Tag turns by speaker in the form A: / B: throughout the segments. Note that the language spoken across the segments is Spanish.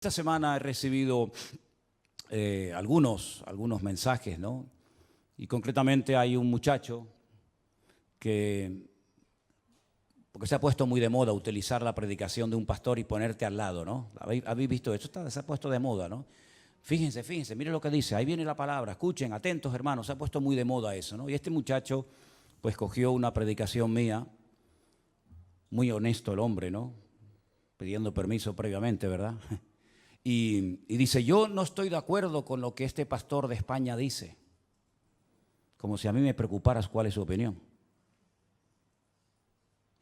A: Esta semana he recibido algunos mensajes, ¿no? Y concretamente hay un muchacho porque se ha puesto muy de moda utilizar la predicación de un pastor y ponerte al lado, ¿no? ¿Habéis visto esto? Se ha puesto de moda, ¿no? Fíjense, mire lo que dice, ahí viene la palabra, escuchen, atentos hermanos, se ha puesto muy de moda eso, ¿no? Y este muchacho pues cogió una predicación mía, muy honesto el hombre, ¿no? Pidiendo permiso previamente, ¿verdad? Y dice, yo no estoy de acuerdo con lo que este pastor de España dice. Como si a mí me preocuparas cuál es su opinión.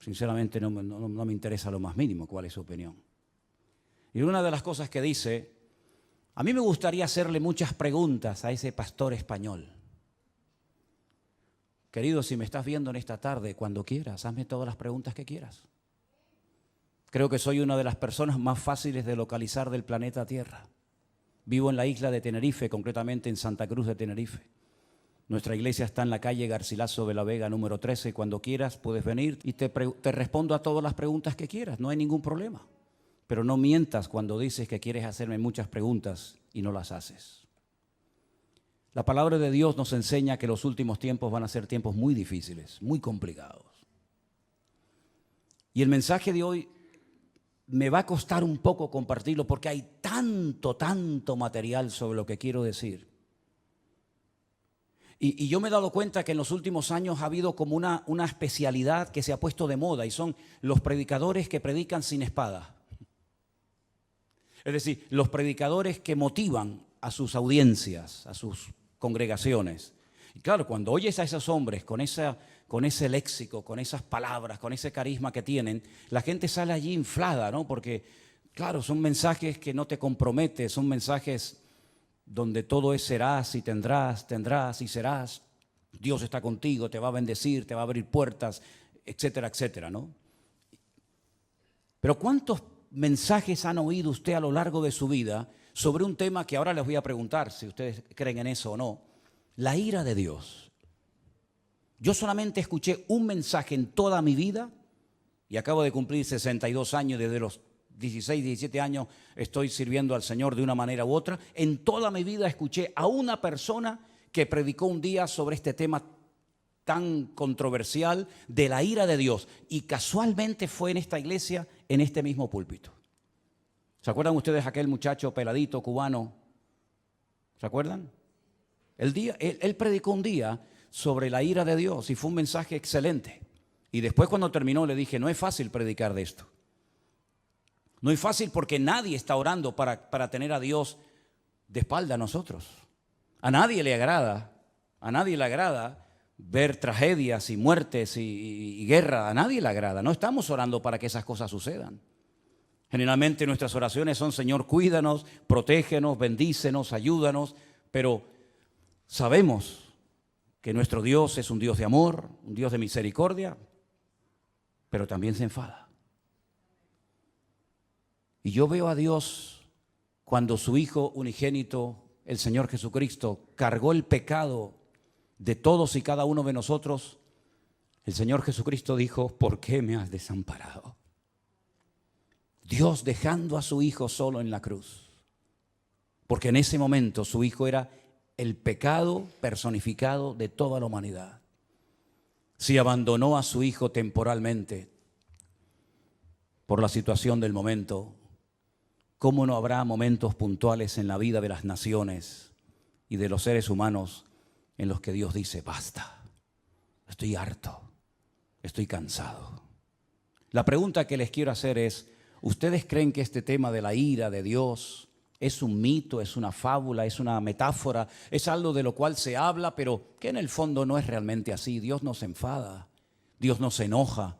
A: Sinceramente no me interesa lo más mínimo cuál es su opinión. Y una de las cosas que dice, a mí me gustaría hacerle muchas preguntas a ese pastor español. Querido, si me estás viendo en esta tarde, cuando quieras, hazme todas las preguntas que quieras. Creo que soy una de las personas más fáciles de localizar del planeta Tierra. Vivo en la isla de Tenerife, concretamente en Santa Cruz de Tenerife. Nuestra iglesia está en la calle Garcilaso de la Vega, número 13. Cuando quieras puedes venir y te respondo a todas las preguntas que quieras, no hay ningún problema. Pero no mientas cuando dices que quieres hacerme muchas preguntas y no las haces. La palabra de Dios nos enseña que los últimos tiempos van a ser tiempos muy difíciles, muy complicados. Y el mensaje de hoy me va a costar un poco compartirlo porque hay tanto material sobre lo que quiero decir. Y yo me he dado cuenta que en los últimos años ha habido como una especialidad que se ha puesto de moda y son los predicadores que predican sin espada. Es decir, los predicadores que motivan a sus audiencias, a sus congregaciones. Y claro, cuando oyes a esos hombres con ese léxico, con esas palabras, con ese carisma que tienen, la gente sale allí inflada, ¿no? Porque, claro, son mensajes que no te comprometen, son mensajes donde todo es serás y tendrás y serás. Dios está contigo, te va a bendecir, te va a abrir puertas, etcétera, etcétera, ¿no? Pero ¿cuántos mensajes han oído usted a lo largo de su vida sobre un tema que ahora les voy a preguntar, si ustedes creen en eso o no? La ira de Dios. Yo solamente escuché un mensaje en toda mi vida y acabo de cumplir 62 años, desde los 16, 17 años estoy sirviendo al Señor de una manera u otra. En toda mi vida escuché a una persona que predicó un día sobre este tema tan controversial de la ira de Dios y casualmente fue en esta iglesia, en este mismo púlpito. ¿Se acuerdan ustedes aquel muchacho peladito cubano? ¿Se acuerdan? Él predicó un día sobre la ira de Dios y fue un mensaje excelente. Y después cuando terminó le dije, no es fácil predicar de esto. No es fácil porque nadie está orando para tener a Dios de espalda a nosotros. A nadie le agrada ver tragedias y muertes y guerra. A nadie le agrada. No estamos orando para que esas cosas sucedan. Generalmente nuestras oraciones son, Señor, cuídanos, protégenos, bendícenos, ayúdanos, pero sabemos que nuestro Dios es un Dios de amor, un Dios de misericordia, pero también se enfada. Y yo veo a Dios cuando su Hijo unigénito, el Señor Jesucristo, cargó el pecado de todos y cada uno de nosotros. El Señor Jesucristo dijo, ¿por qué me has desamparado? Dios dejando a su Hijo solo en la cruz. Porque en ese momento su Hijo era el pecado personificado de toda la humanidad. Si abandonó a su Hijo temporalmente por la situación del momento, ¿cómo no habrá momentos puntuales en la vida de las naciones y de los seres humanos en los que Dios dice, basta, estoy harto, estoy cansado? La pregunta que les quiero hacer es, ¿ustedes creen que este tema de la ira de Dios es un mito, es una fábula, es una metáfora, es algo de lo cual se habla, pero que en el fondo no es realmente así? Dios no se enfada, Dios no se enoja.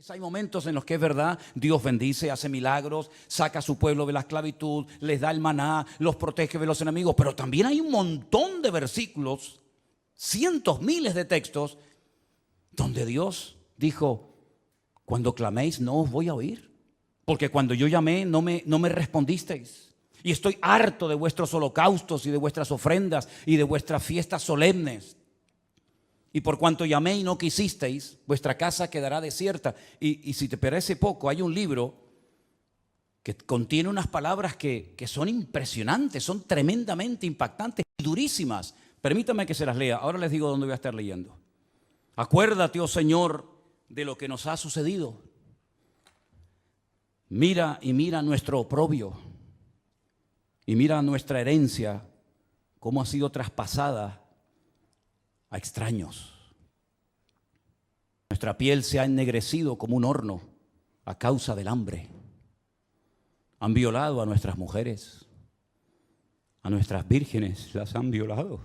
A: Hay momentos en los que es verdad, Dios bendice, hace milagros, saca a su pueblo de la esclavitud, les da el maná, los protege de los enemigos, pero también hay un montón de versículos, cientos, miles de textos, donde Dios dijo, cuando claméis no os voy a oír, porque cuando yo llamé no me respondisteis, y estoy harto de vuestros holocaustos y de vuestras ofrendas y de vuestras fiestas solemnes. Y por cuanto llamé y no quisisteis, vuestra casa quedará desierta. Y si te parece poco, hay un libro que contiene unas palabras que son impresionantes, son tremendamente impactantes y durísimas. Permítame que se las lea. Ahora les digo dónde voy a estar leyendo. Acuérdate, oh Señor, de lo que nos ha sucedido. Mira y mira nuestro oprobio. Y mira nuestra herencia, cómo ha sido traspasada a extraños. Nuestra piel se ha ennegrecido como un horno a causa del hambre. Han violado a nuestras mujeres, a nuestras vírgenes las han violado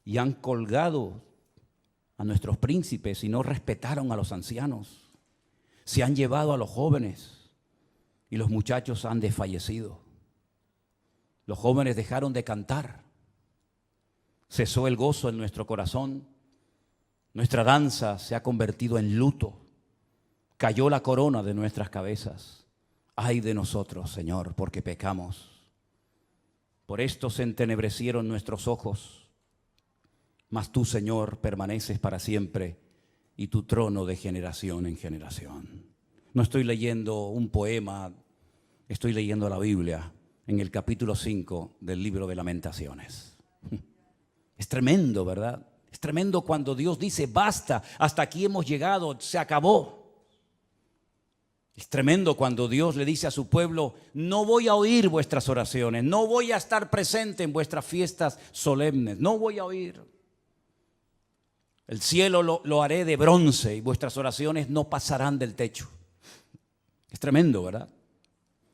A: y han colgado a nuestros príncipes y no respetaron a los ancianos. Se han llevado a los jóvenes y los muchachos han desfallecido. Los jóvenes dejaron de cantar. Cesó el gozo en nuestro corazón. Nuestra danza se ha convertido en luto. Cayó la corona de nuestras cabezas. Ay de nosotros, Señor, porque pecamos. Por esto se entenebrecieron nuestros ojos. Mas tú, Señor, permaneces para siempre y tu trono de generación en generación. No estoy leyendo un poema, estoy leyendo la Biblia en el capítulo 5 del libro de Lamentaciones. Es tremendo, ¿verdad? Es tremendo cuando Dios dice, basta, hasta aquí hemos llegado, se acabó. Es tremendo cuando Dios le dice a su pueblo, no voy a oír vuestras oraciones, no voy a estar presente en vuestras fiestas solemnes, no voy a oír. El cielo lo haré de bronce y vuestras oraciones no pasarán del techo. Es tremendo, ¿verdad?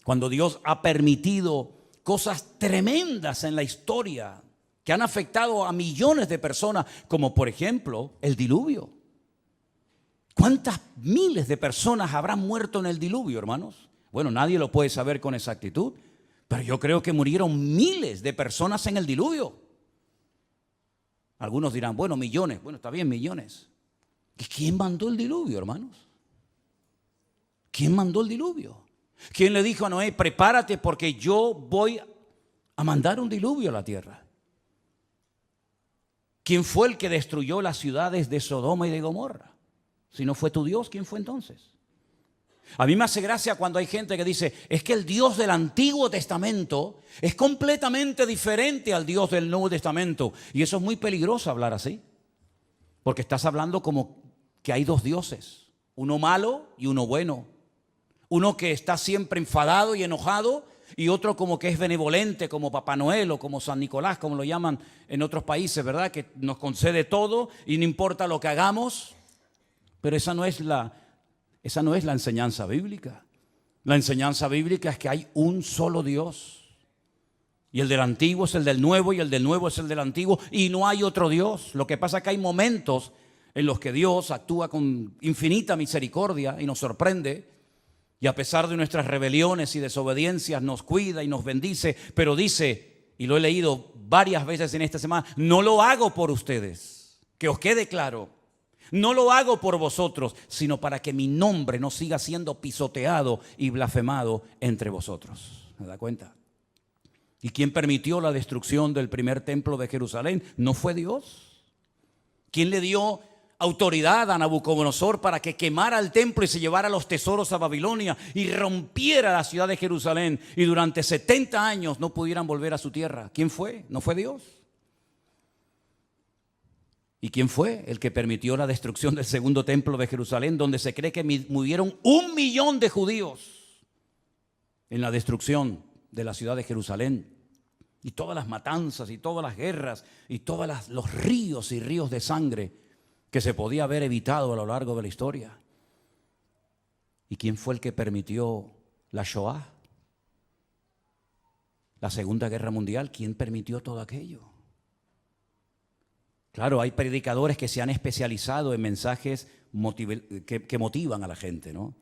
A: Cuando Dios ha permitido cosas tremendas en la historia que han afectado a millones de personas, como por ejemplo el diluvio. ¿Cuántas miles de personas habrán muerto en el diluvio, hermanos? Bueno, nadie lo puede saber con exactitud, pero yo creo que murieron miles de personas en el diluvio. Algunos dirán, bueno, millones. Bueno, está bien, millones. ¿Y quién mandó el diluvio, hermanos? ¿Quién mandó el diluvio? ¿Quién le dijo a Noé, prepárate porque yo voy a mandar un diluvio a la tierra? ¿Quién fue el que destruyó las ciudades de Sodoma y de Gomorra? Si no fue tu Dios, ¿quién fue entonces? A mí me hace gracia cuando hay gente que dice, es que el Dios del Antiguo Testamento es completamente diferente al Dios del Nuevo Testamento. Y eso es muy peligroso hablar así. Porque estás hablando como que hay dos dioses, uno malo y uno bueno. Uno que está siempre enfadado y enojado y otro como que es benevolente, como Papá Noel o como San Nicolás, como lo llaman en otros países, ¿verdad? Que nos concede todo y no importa lo que hagamos. Pero esa no es la enseñanza bíblica. La enseñanza bíblica es que hay un solo Dios. Y el del antiguo es el del nuevo y el del nuevo es el del antiguo y no hay otro Dios. Lo que pasa es que hay momentos en los que Dios actúa con infinita misericordia y nos sorprende. Y a pesar de nuestras rebeliones y desobediencias nos cuida y nos bendice. Pero dice, y lo he leído varias veces en esta semana, no lo hago por ustedes. Que os quede claro. No lo hago por vosotros, sino para que mi nombre no siga siendo pisoteado y blasfemado entre vosotros. ¿Se da cuenta? ¿Y quién permitió la destrucción del primer templo de Jerusalén? ¿No fue Dios? ¿Quién le dio autoridad a Nabucodonosor para que quemara el templo y se llevara los tesoros a Babilonia y rompiera la ciudad de Jerusalén y durante 70 años no pudieran volver a su tierra? ¿Quién fue? ¿No fue Dios? ¿Y quién fue el que permitió la destrucción del segundo templo de Jerusalén, donde se cree que murieron 1 millón de judíos en la destrucción de la ciudad de Jerusalén? Y todas las matanzas y todas las guerras y todos los ríos y ríos de sangre que se podía haber evitado a lo largo de la historia. ¿Y quién fue el que permitió la Shoah? La Segunda Guerra Mundial, ¿quién permitió todo aquello? Claro, hay predicadores que se han especializado en mensajes que motivan a la gente, ¿no?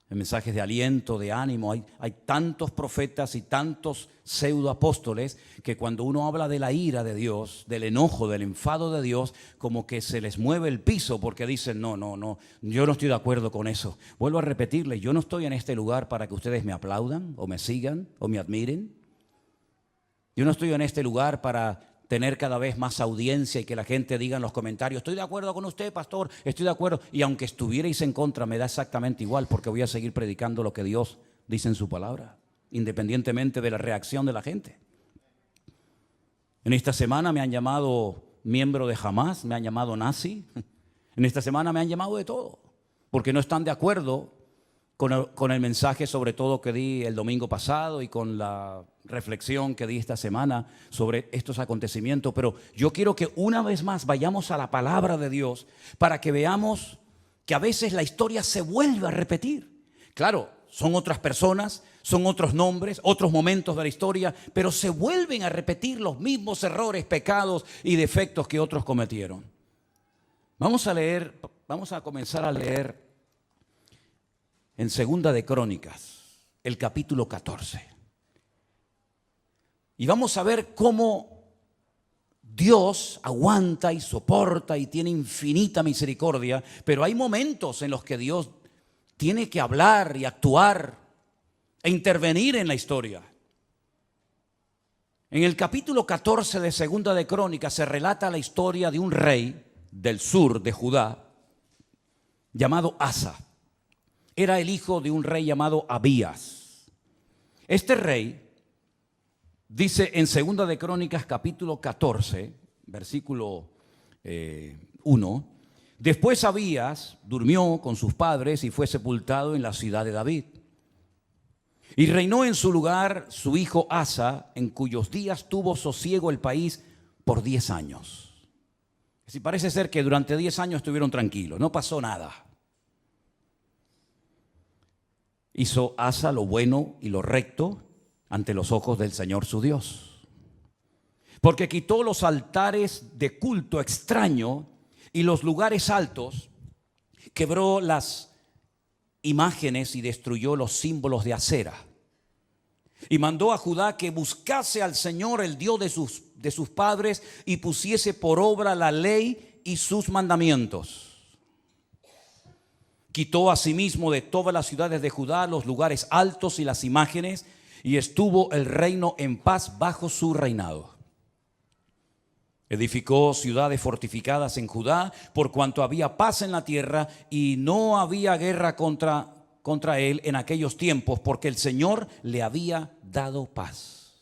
A: En mensajes de aliento, de ánimo. Hay tantos profetas y tantos pseudoapóstoles que cuando uno habla de la ira de Dios, del enojo, del enfado de Dios, como que se les mueve el piso porque dicen, no, yo no estoy de acuerdo con eso. Vuelvo a repetirles, yo no estoy en este lugar para que ustedes me aplaudan o me sigan o me admiren. Yo no estoy en este lugar para tener cada vez más audiencia y que la gente diga en los comentarios, estoy de acuerdo con usted, pastor, estoy de acuerdo. Y aunque estuvierais en contra, me da exactamente igual porque voy a seguir predicando lo que Dios dice en su palabra, independientemente de la reacción de la gente. En esta semana me han llamado miembro de Hamas, me han llamado nazi. En esta semana me han llamado de todo, porque no están de acuerdo con el mensaje, sobre todo que di el domingo pasado y con la reflexión que di esta semana sobre estos acontecimientos. Pero yo quiero que una vez más vayamos a la palabra de Dios para que veamos que a veces la historia se vuelve a repetir. Claro, son otras personas, son otros nombres, otros momentos de la historia, pero se vuelven a repetir los mismos errores, pecados y defectos que otros cometieron. Vamos a comenzar a leer en Segunda de Crónicas, el capítulo 14. Y vamos a ver cómo Dios aguanta y soporta y tiene infinita misericordia, pero hay momentos en los que Dios tiene que hablar y actuar e intervenir en la historia. En el capítulo 14 de Segunda de Crónicas se relata la historia de un rey del sur de Judá llamado Asa. Era el hijo de un rey llamado Abías. Este rey, dice en Segunda de Crónicas capítulo 14, versículo 1, después Abías durmió con sus padres y fue sepultado en la ciudad de David. Y reinó en su lugar su hijo Asa, en cuyos días tuvo sosiego el país por 10 años. Así parece ser que durante 10 años estuvieron tranquilos, no pasó nada. Hizo Asa lo bueno y lo recto ante los ojos del Señor su Dios, porque quitó los altares de culto extraño y los lugares altos, quebró las imágenes y destruyó los símbolos de Acera. Y mandó a Judá que buscase al Señor, el Dios de sus padres, y pusiese por obra la ley y sus mandamientos. Quitó asimismo de todas las ciudades de Judá los lugares altos y las imágenes, y estuvo el reino en paz bajo su reinado. Edificó ciudades fortificadas en Judá, por cuanto había paz en la tierra y no había guerra contra él en aquellos tiempos, porque el Señor le había dado paz.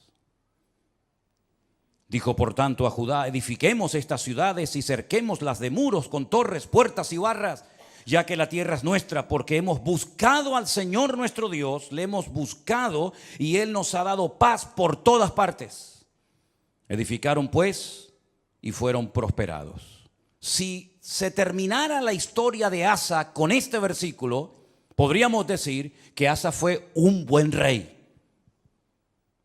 A: Dijo por tanto a Judá: edifiquemos estas ciudades y cerquémoslas de muros con torres, puertas y barras, ya que la tierra es nuestra, porque hemos buscado al Señor nuestro Dios, le hemos buscado y Él nos ha dado paz por todas partes. Edificaron pues y fueron prosperados. Si se terminara la historia de Asa con este versículo, podríamos decir que Asa fue un buen rey,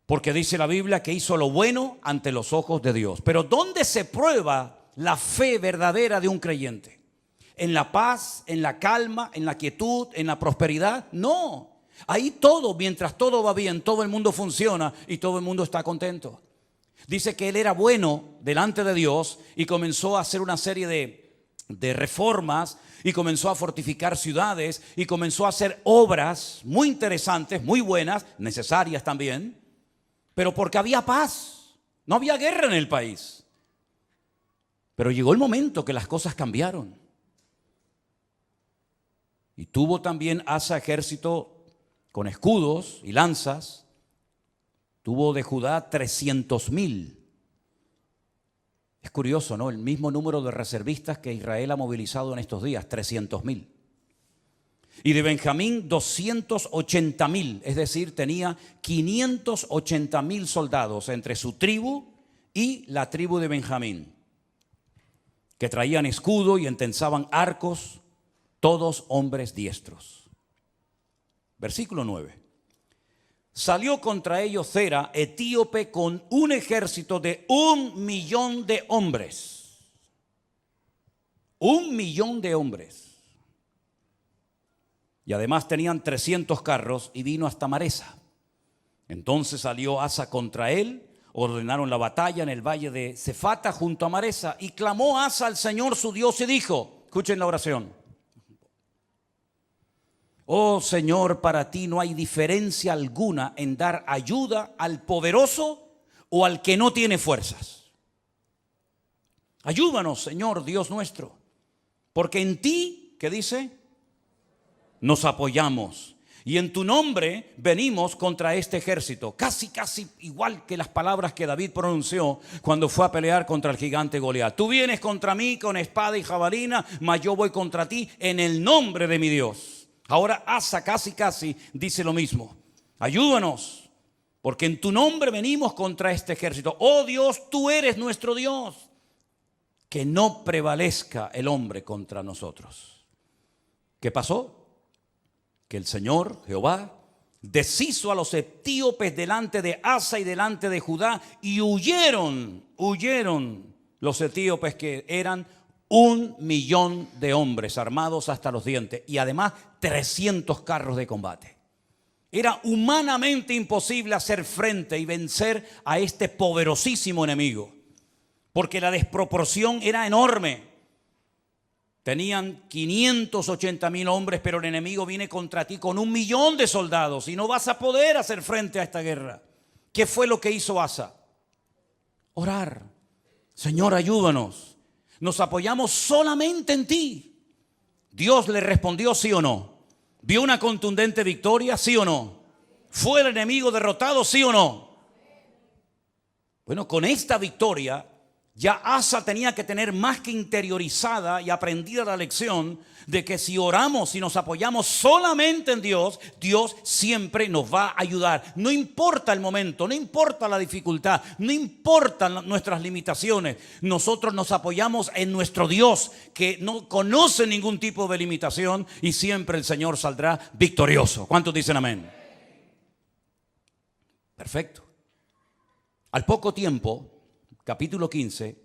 A: porque dice la Biblia que hizo lo bueno ante los ojos de Dios. Pero ¿dónde se prueba la fe verdadera de un creyente? ¿En la paz, en la calma, en la quietud, en la prosperidad? No. Ahí todo, mientras todo va bien, todo el mundo funciona y todo el mundo está contento. Dice que él era bueno delante de Dios y comenzó a hacer una serie de reformas y comenzó a fortificar ciudades y comenzó a hacer obras muy interesantes, muy buenas, necesarias también, pero porque había paz, no había guerra en el país. Pero llegó el momento que las cosas cambiaron. Y tuvo también Asa ejército con escudos y lanzas. Tuvo de Judá 300,000. Es curioso, ¿no? El mismo número de reservistas que Israel ha movilizado en estos días, 300,000. Y de Benjamín 280,000, es decir, tenía 580,000 soldados entre su tribu y la tribu de Benjamín, que traían escudo y entensaban arcos, todos hombres diestros. Versículo 9. Salió contra ellos Zera, etíope, con un ejército de 1,000,000 de hombres. 1,000,000 de hombres. Y además tenían 300 carros y vino hasta Maresa. Entonces salió Asa contra él, ordenaron la batalla en el valle de Cefata junto a Maresa, y clamó Asa al Señor su Dios y dijo, escuchen la oración: oh Señor, para ti no hay diferencia alguna en dar ayuda al poderoso o al que no tiene fuerzas. Ayúdanos, Señor Dios nuestro, porque en ti, ¿qué dice? Nos apoyamos. y en tu nombre venimos contra este ejército. Casi igual que las palabras que David pronunció cuando fue a pelear contra el gigante Goliat. Tú vienes contra mí con espada y jabalina, mas yo voy contra ti en el nombre de mi Dios. Ahora Asa casi dice lo mismo. Ayúdanos, porque en tu nombre venimos contra este ejército. Oh Dios, tú eres nuestro Dios. Que no prevalezca el hombre contra nosotros. ¿Qué pasó? Que el Señor, Jehová, deshizo a los etíopes delante de Asa y delante de Judá, y huyeron los etíopes, que eran 1.000.000 de hombres armados hasta los dientes, y además 300 carros de combate. Era humanamente imposible hacer frente y vencer a este poderosísimo enemigo, porque la desproporción era enorme. Tenían 580.000 hombres, pero el enemigo viene contra ti con 1.000.000 de soldados y no vas a poder hacer frente a esta guerra. ¿Qué fue lo que hizo Asa? Orar. Señor, ayúdanos. Nos apoyamos solamente en ti. Dios le respondió sí o no. ¿Vio una contundente victoria? Sí o no. ¿Fue el enemigo derrotado? Sí o no. Bueno, con esta victoria ya Asa tenía que tener más que interiorizada y aprendida la lección de que si oramos y nos apoyamos solamente en Dios, Dios siempre nos va a ayudar. No importa el momento, no importa la dificultad, no importan nuestras limitaciones. Nosotros nos apoyamos en nuestro Dios, que no conoce ningún tipo de limitación, y siempre el Señor saldrá victorioso. ¿Cuántos dicen amén? Perfecto. Al poco tiempo, capítulo 15,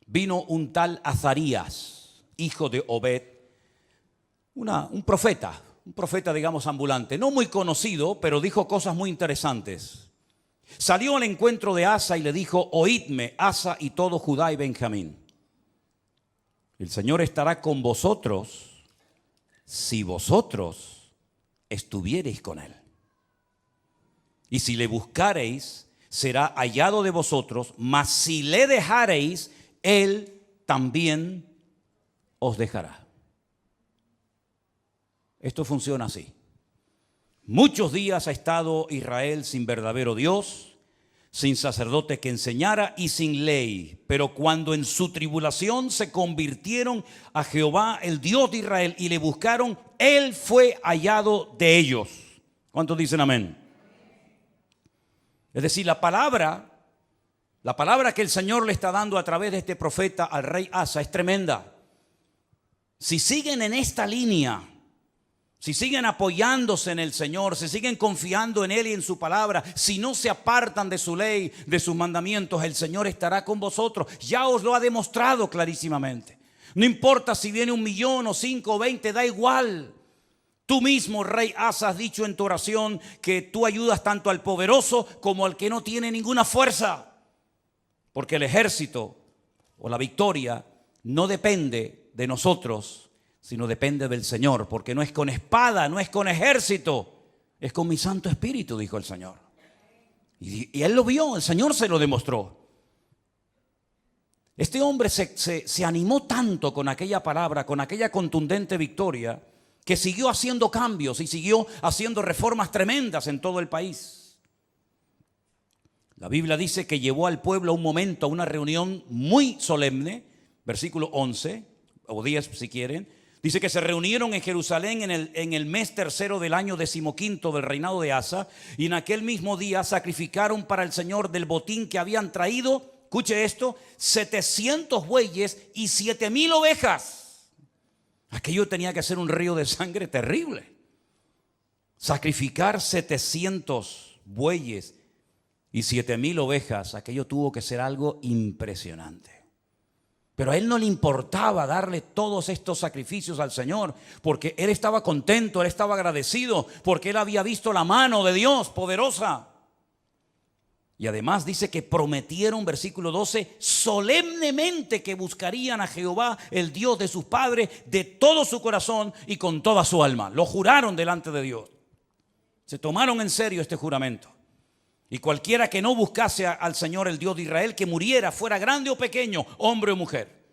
A: vino un tal Azarías, hijo de Obed, un profeta digamos ambulante, no muy conocido, pero dijo cosas muy interesantes. Salió al encuentro de Asa y le dijo: oídme, Asa y todo Judá y Benjamín. El Señor estará con vosotros si vosotros estuviereis con él. Y si le buscareis, será hallado de vosotros, mas si le dejareis, él también os dejará. Esto funciona así. Muchos días ha estado Israel sin verdadero Dios, sin sacerdote que enseñara y sin ley. Pero cuando en su tribulación se convirtieron a Jehová, el Dios de Israel, y le buscaron, él fue hallado de ellos. ¿Cuántos dicen amén? Es decir, la palabra que el Señor le está dando a través de este profeta al rey Asa es tremenda. Si siguen en esta línea, si siguen apoyándose en el Señor, si siguen confiando en Él y en su palabra, si no se apartan de su ley, de sus mandamientos, el Señor estará con vosotros. Ya os lo ha demostrado clarísimamente. No importa si viene 1.000.000 o 5 o 20, da igual. Tú mismo, rey Asa, has dicho en tu oración que tú ayudas tanto al poderoso como al que no tiene ninguna fuerza. Porque el ejército o la victoria no depende de nosotros, sino depende del Señor. Porque no es con espada, no es con ejército, es con mi Santo Espíritu, dijo el Señor. Y él lo vio, el Señor se lo demostró. Este hombre se animó tanto con aquella palabra, con aquella contundente victoria, que siguió haciendo cambios y siguió haciendo reformas tremendas en todo el país. La Biblia dice que llevó al pueblo a un momento, a una reunión muy solemne, versículo 11 o 10 si quieren. Dice que se reunieron en Jerusalén en el mes tercero del año 15 del reinado de Asa, y en aquel mismo día sacrificaron para el Señor del botín que habían traído, escuche esto, 700 bueyes y 7,000 ovejas. Aquello tenía que ser un río de sangre terrible. Sacrificar 700 bueyes y 7,000 ovejas, aquello tuvo que ser algo impresionante. Pero a él no le importaba darle todos estos sacrificios al Señor, porque él estaba contento, él estaba agradecido, porque él había visto la mano de Dios poderosa. Y además dice que prometieron, versículo 12, solemnemente que buscarían a Jehová, el Dios de sus padres, de todo su corazón y con toda su alma. Lo juraron delante de Dios. Se tomaron en serio este juramento. Y cualquiera que no buscase al Señor, el Dios de Israel, que muriera, fuera grande o pequeño, hombre o mujer.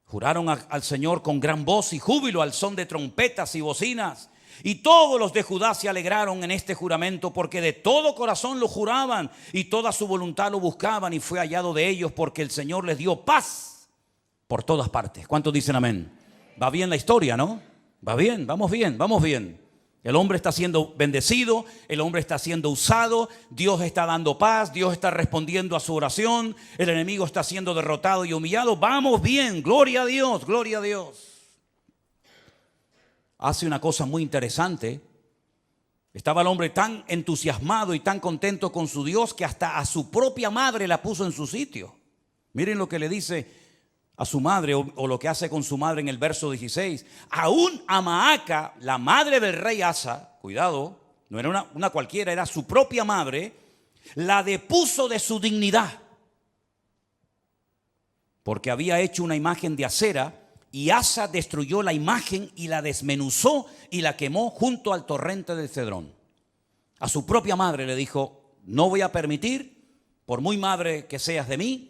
A: Juraron al Señor con gran voz y júbilo, al son de trompetas y bocinas. Y todos los de Judá se alegraron en este juramento, porque de todo corazón lo juraban y toda su voluntad lo buscaban, y fue hallado de ellos porque el Señor les dio paz por todas partes. ¿Cuántos dicen amén? Va bien la historia, ¿no? Va bien, vamos bien, vamos bien. El hombre está siendo bendecido, el hombre está siendo usado, Dios está dando paz, Dios está respondiendo a su oración, el enemigo está siendo derrotado y humillado. Vamos bien, gloria a Dios, gloria a Dios. Hace una cosa muy interesante. Estaba el hombre tan entusiasmado y tan contento con su Dios que hasta a su propia madre la puso en su sitio. Miren lo que le dice a su madre, o lo que hace con su madre en el verso 16. Aún a Maaca, la madre del rey Asa, cuidado, no era una cualquiera, era su propia madre, la depuso de su dignidad, porque había hecho una imagen de acera. Y Asa destruyó la imagen y la desmenuzó y la quemó junto al torrente del Cedrón. A su propia madre le dijo: no voy a permitir, por muy madre que seas de mí,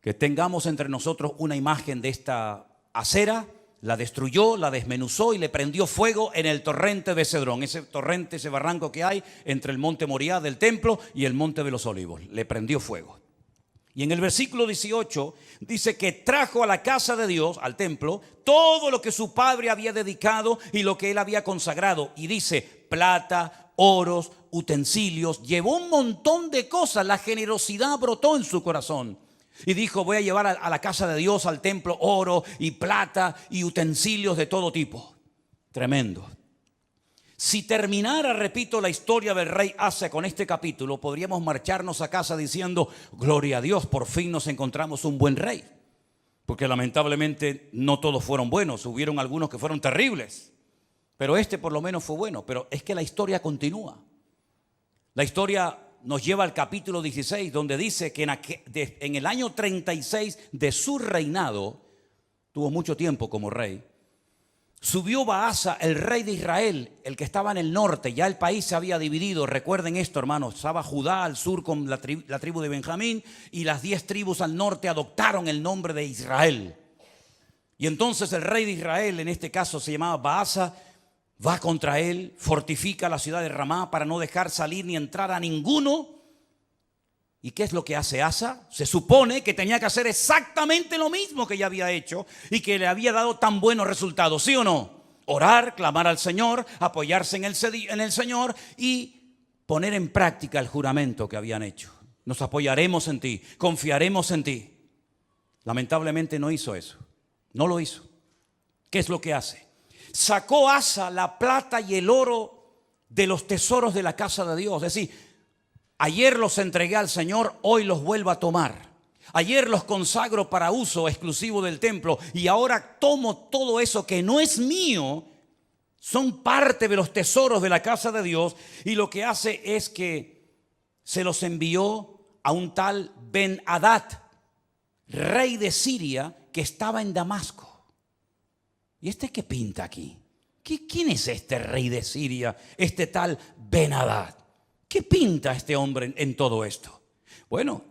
A: que tengamos entre nosotros una imagen de esta acera. La destruyó, la desmenuzó y le prendió fuego en el torrente de Cedrón. Ese torrente, ese barranco que hay entre el monte Moriah del templo y el monte de los olivos. Le prendió fuego. Y en el versículo 18 dice que trajo a la casa de Dios, al templo, todo lo que su padre había dedicado y lo que él había consagrado. Y dice: plata, oros, utensilios. Llevó un montón de cosas. La generosidad brotó en su corazón. Y dijo: voy a llevar a la casa de Dios, al templo, oro y plata y utensilios de todo tipo. Tremendo. Si terminara, repito, la historia del rey Asa con este capítulo, podríamos marcharnos a casa diciendo: gloria a Dios, por fin nos encontramos un buen rey. Porque lamentablemente no todos fueron buenos, hubieron algunos que fueron terribles. Pero este por lo menos fue bueno. Pero es que la historia continúa. La historia nos lleva al capítulo 16, donde dice que en el año 36 de su reinado, tuvo mucho tiempo como rey, subió Baasa, el rey de Israel, el que estaba en el norte. Ya el país se había dividido. Recuerden esto, hermanos. Estaba Judá al sur con la tribu de Benjamín, y las 10 tribus al norte adoptaron el nombre de Israel. Y entonces el rey de Israel, en este caso se llamaba Baasa, va contra él, fortifica la ciudad de Ramá para no dejar salir ni entrar a ninguno. ¿Y qué es lo que hace Asa? Se supone que tenía que hacer exactamente lo mismo que ya había hecho y que le había dado tan buenos resultados, ¿sí o no? Orar, clamar al Señor, apoyarse en el Señor y poner en práctica el juramento que habían hecho. Nos apoyaremos en ti, confiaremos en ti. Lamentablemente no hizo eso, no lo hizo. ¿Qué es lo que hace? Sacó Asa la plata y el oro de los tesoros de la casa de Dios. Es decir, ayer los entregué al Señor, hoy los vuelvo a tomar. Ayer los consagro para uso exclusivo del templo y ahora tomo todo eso que no es mío. Son parte de los tesoros de la casa de Dios, y lo que hace es que se los envió a un tal Ben-Hadad, rey de Siria, que estaba en Damasco. ¿Y este qué pinta aquí? ¿Quién es este rey de Siria, este tal Ben-Hadad? ¿Qué pinta este hombre en todo esto? Bueno,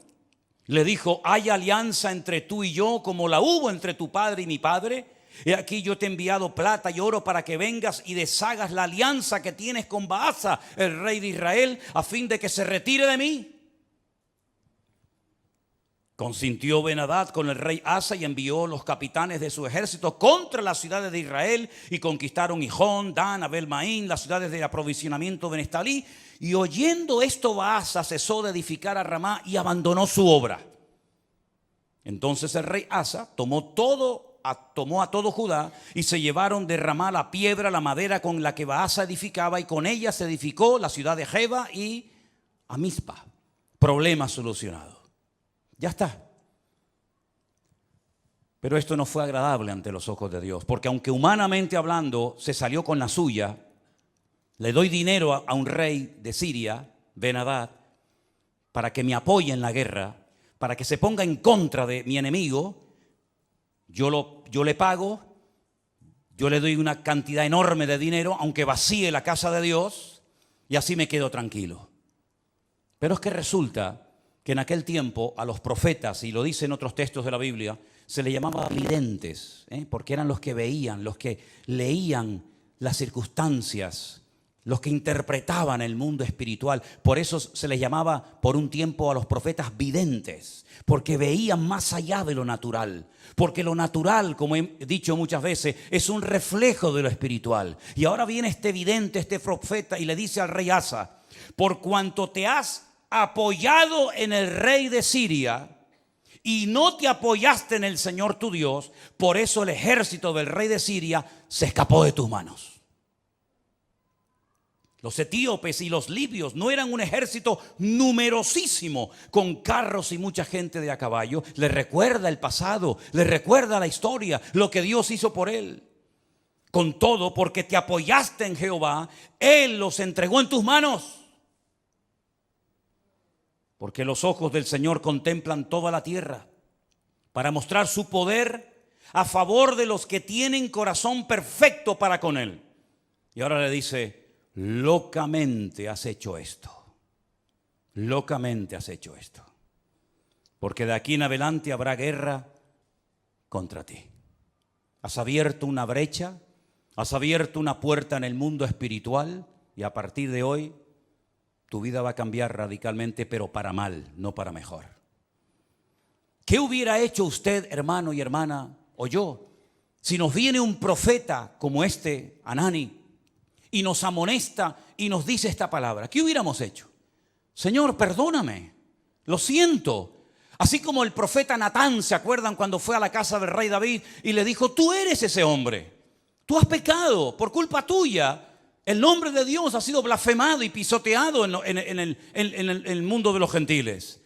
A: le dijo: hay alianza entre tú y yo como la hubo entre tu padre y mi padre. He aquí yo te he enviado plata y oro para que vengas y deshagas la alianza que tienes con Baasa, el rey de Israel, a fin de que se retire de mí. Consintió Ben-Hadad con el rey Asa y envió los capitanes de su ejército contra las ciudades de Israel y conquistaron Gijón, Dan, Abel-Maín, las ciudades de aprovisionamiento de Neftalí. Y oyendo esto, Baasa cesó de edificar a Ramá y abandonó su obra. Entonces el rey Asa tomó a todo Judá y se llevaron de Ramá la piedra, la madera con la que Baasa edificaba, y con ella se edificó la ciudad de Jeba y Amispa. Problema solucionado. Ya está. Pero esto no fue agradable ante los ojos de Dios, porque aunque humanamente hablando se salió con la suya, le doy dinero a un rey de Siria, Ben-Hadad, para que me apoye en la guerra, para que se ponga en contra de mi enemigo. Yo le pago, yo le doy una cantidad enorme de dinero, aunque vacíe la casa de Dios, y así me quedo tranquilo. Pero es que resulta que en aquel tiempo a los profetas, y lo dicen otros textos de la Biblia, se les llamaba videntes, porque eran los que veían, los que leían las circunstancias, los que interpretaban el mundo espiritual. Por eso se les llamaba por un tiempo a los profetas videntes, porque veían más allá de lo natural. Porque lo natural, como he dicho muchas veces, es un reflejo de lo espiritual. Y ahora viene este vidente, este profeta, y le dice al rey Asa: por cuanto te has apoyado en el rey de Siria y no te apoyaste en el Señor tu Dios, por eso el ejército del rey de Siria se escapó de tus manos. Los etíopes y los libios no eran un ejército numerosísimo con carros y mucha gente de a caballo. Les recuerda el pasado, les recuerda la historia, lo que Dios hizo por él. Con todo, porque te apoyaste en Jehová, Él los entregó en tus manos. Porque los ojos del Señor contemplan toda la tierra para mostrar su poder a favor de los que tienen corazón perfecto para con Él. Y ahora le dice: locamente has hecho esto. Locamente has hecho esto. Porque de aquí en adelante habrá guerra contra ti. Has abierto una brecha, has abierto una puerta en el mundo espiritual y a partir de hoy tu vida va a cambiar radicalmente, pero para mal, no para mejor. ¿Qué hubiera hecho usted, hermano y hermana, o yo, si nos viene un profeta como este, Hanani, y nos amonesta y nos dice esta palabra? ¿Qué hubiéramos hecho? Señor, perdóname, lo siento. Así como el profeta Natán, ¿se acuerdan cuando fue a la casa del rey David y le dijo: tú eres ese hombre, tú has pecado, por culpa tuya el nombre de Dios ha sido blasfemado y pisoteado en el mundo de los gentiles?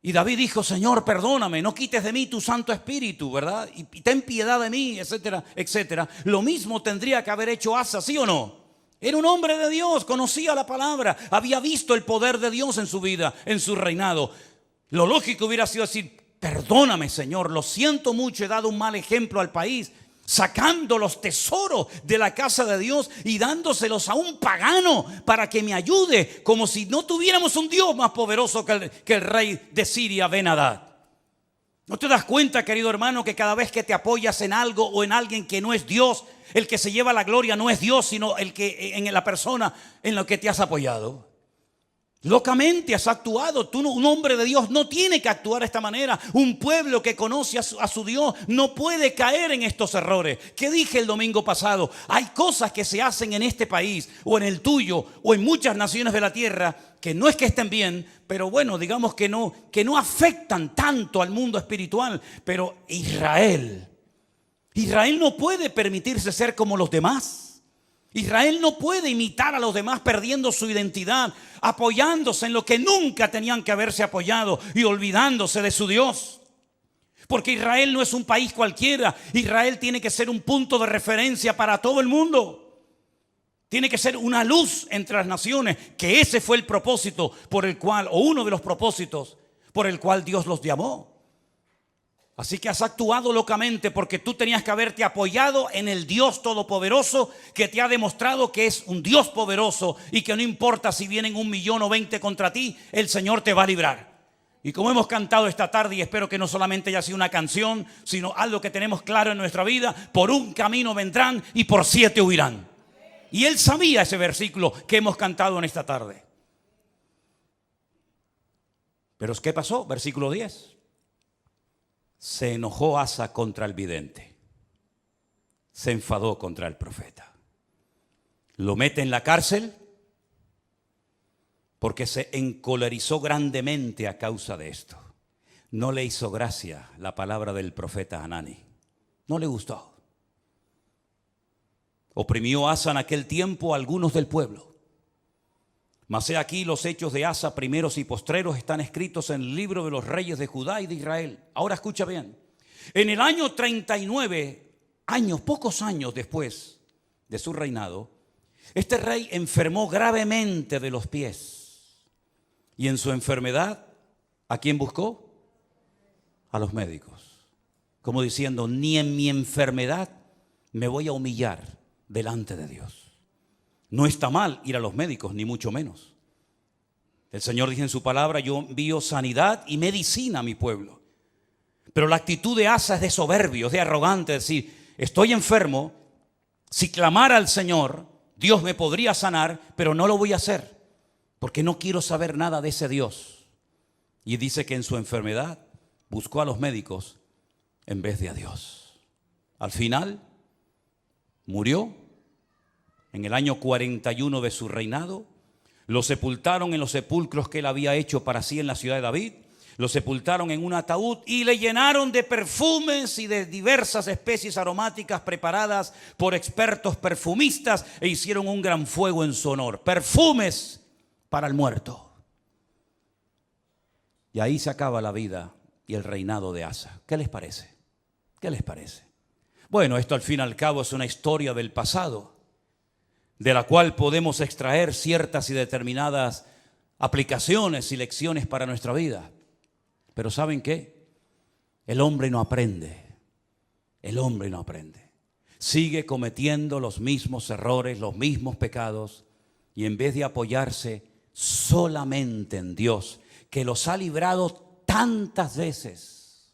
A: Y David dijo: Señor, perdóname, no quites de mí tu Santo Espíritu, ¿verdad? Y ten piedad de mí, etcétera, etcétera. Lo mismo tendría que haber hecho Asa, ¿sí o no? Era un hombre de Dios, conocía la palabra, había visto el poder de Dios en su vida, en su reinado. Lo lógico hubiera sido decir: perdóname, Señor, lo siento mucho, he dado un mal ejemplo al país, sacando los tesoros de la casa de Dios y dándoselos a un pagano para que me ayude, como si no tuviéramos un Dios más poderoso que el rey de Siria, Ben-Hadad. ¿No te das cuenta, querido hermano, que cada vez que te apoyas en algo o en alguien que no es Dios, el que se lleva la gloria no es Dios, sino el que en la persona en la que te has apoyado? Locamente has actuado. Tú, un hombre de Dios, no tiene que actuar de esta manera. Un pueblo que conoce a su Dios no puede caer en estos errores. ¿Qué dije el domingo pasado? Hay cosas que se hacen en este país o en el tuyo o en muchas naciones de la tierra que no es que estén bien, pero bueno, digamos que no afectan tanto al mundo espiritual. Pero Israel no puede permitirse ser como los demás. Israel no puede imitar a los demás perdiendo su identidad, apoyándose en lo que nunca tenían que haberse apoyado y olvidándose de su Dios. Porque Israel no es un país cualquiera. Israel tiene que ser un punto de referencia para todo el mundo. Tiene que ser una luz entre las naciones, que ese fue el propósito por el cual, o uno de los propósitos por el cual Dios los llamó. Así que has actuado locamente porque tú tenías que haberte apoyado en el Dios Todopoderoso, que te ha demostrado que es un Dios poderoso y que no importa si vienen 1,000,000 o 20 contra ti, el Señor te va a librar. Y como hemos cantado esta tarde, y espero que no solamente haya sido una canción, sino algo que tenemos claro en nuestra vida: por un camino vendrán y por 7 huirán. Y él sabía ese versículo que hemos cantado en esta tarde. Pero ¿qué pasó? Versículo 10. Se enojó Asa contra el vidente. Se enfadó contra el profeta. Lo mete en la cárcel porque se encolerizó grandemente a causa de esto. No le hizo gracia la palabra del profeta Hanani. No le gustó. Oprimió Asa en aquel tiempo a algunos del pueblo. Mas he aquí, los hechos de Asa, primeros y postreros, están escritos en el libro de los reyes de Judá y de Israel. Ahora escucha bien. En el año 39 años, pocos años después de su reinado, este rey enfermó gravemente de los pies. Y en su enfermedad, ¿a quién buscó? A los médicos. Como diciendo: ni en mi enfermedad me voy a humillar delante de Dios. No está mal ir a los médicos, ni mucho menos. El Señor dice en su palabra: yo envío sanidad y medicina a mi pueblo. Pero la actitud de Asa es de soberbio, es de arrogante, es decir: estoy enfermo Si clamara al Señor, Dios me podría sanar, pero no lo voy a hacer, porque no quiero saber nada de ese Dios. Y dice que en su enfermedad buscó a los médicos en vez de a Dios. Al final, murió en el año 41 de su reinado. Lo sepultaron en los sepulcros que él había hecho para sí en la ciudad de David. Lo sepultaron en un ataúd y le llenaron de perfumes y de diversas especies aromáticas preparadas por expertos perfumistas e hicieron un gran fuego en su honor. Perfumes para el muerto. Y ahí se acaba la vida y el reinado de Asa. ¿Qué les parece? ¿Qué les parece? Bueno, esto al fin y al cabo es una historia del pasado, de la cual podemos extraer ciertas y determinadas aplicaciones y lecciones para nuestra vida. Pero ¿saben qué? El hombre no aprende. El hombre no aprende. Sigue cometiendo los mismos errores, los mismos pecados, y en vez de apoyarse solamente en Dios, que los ha librado tantas veces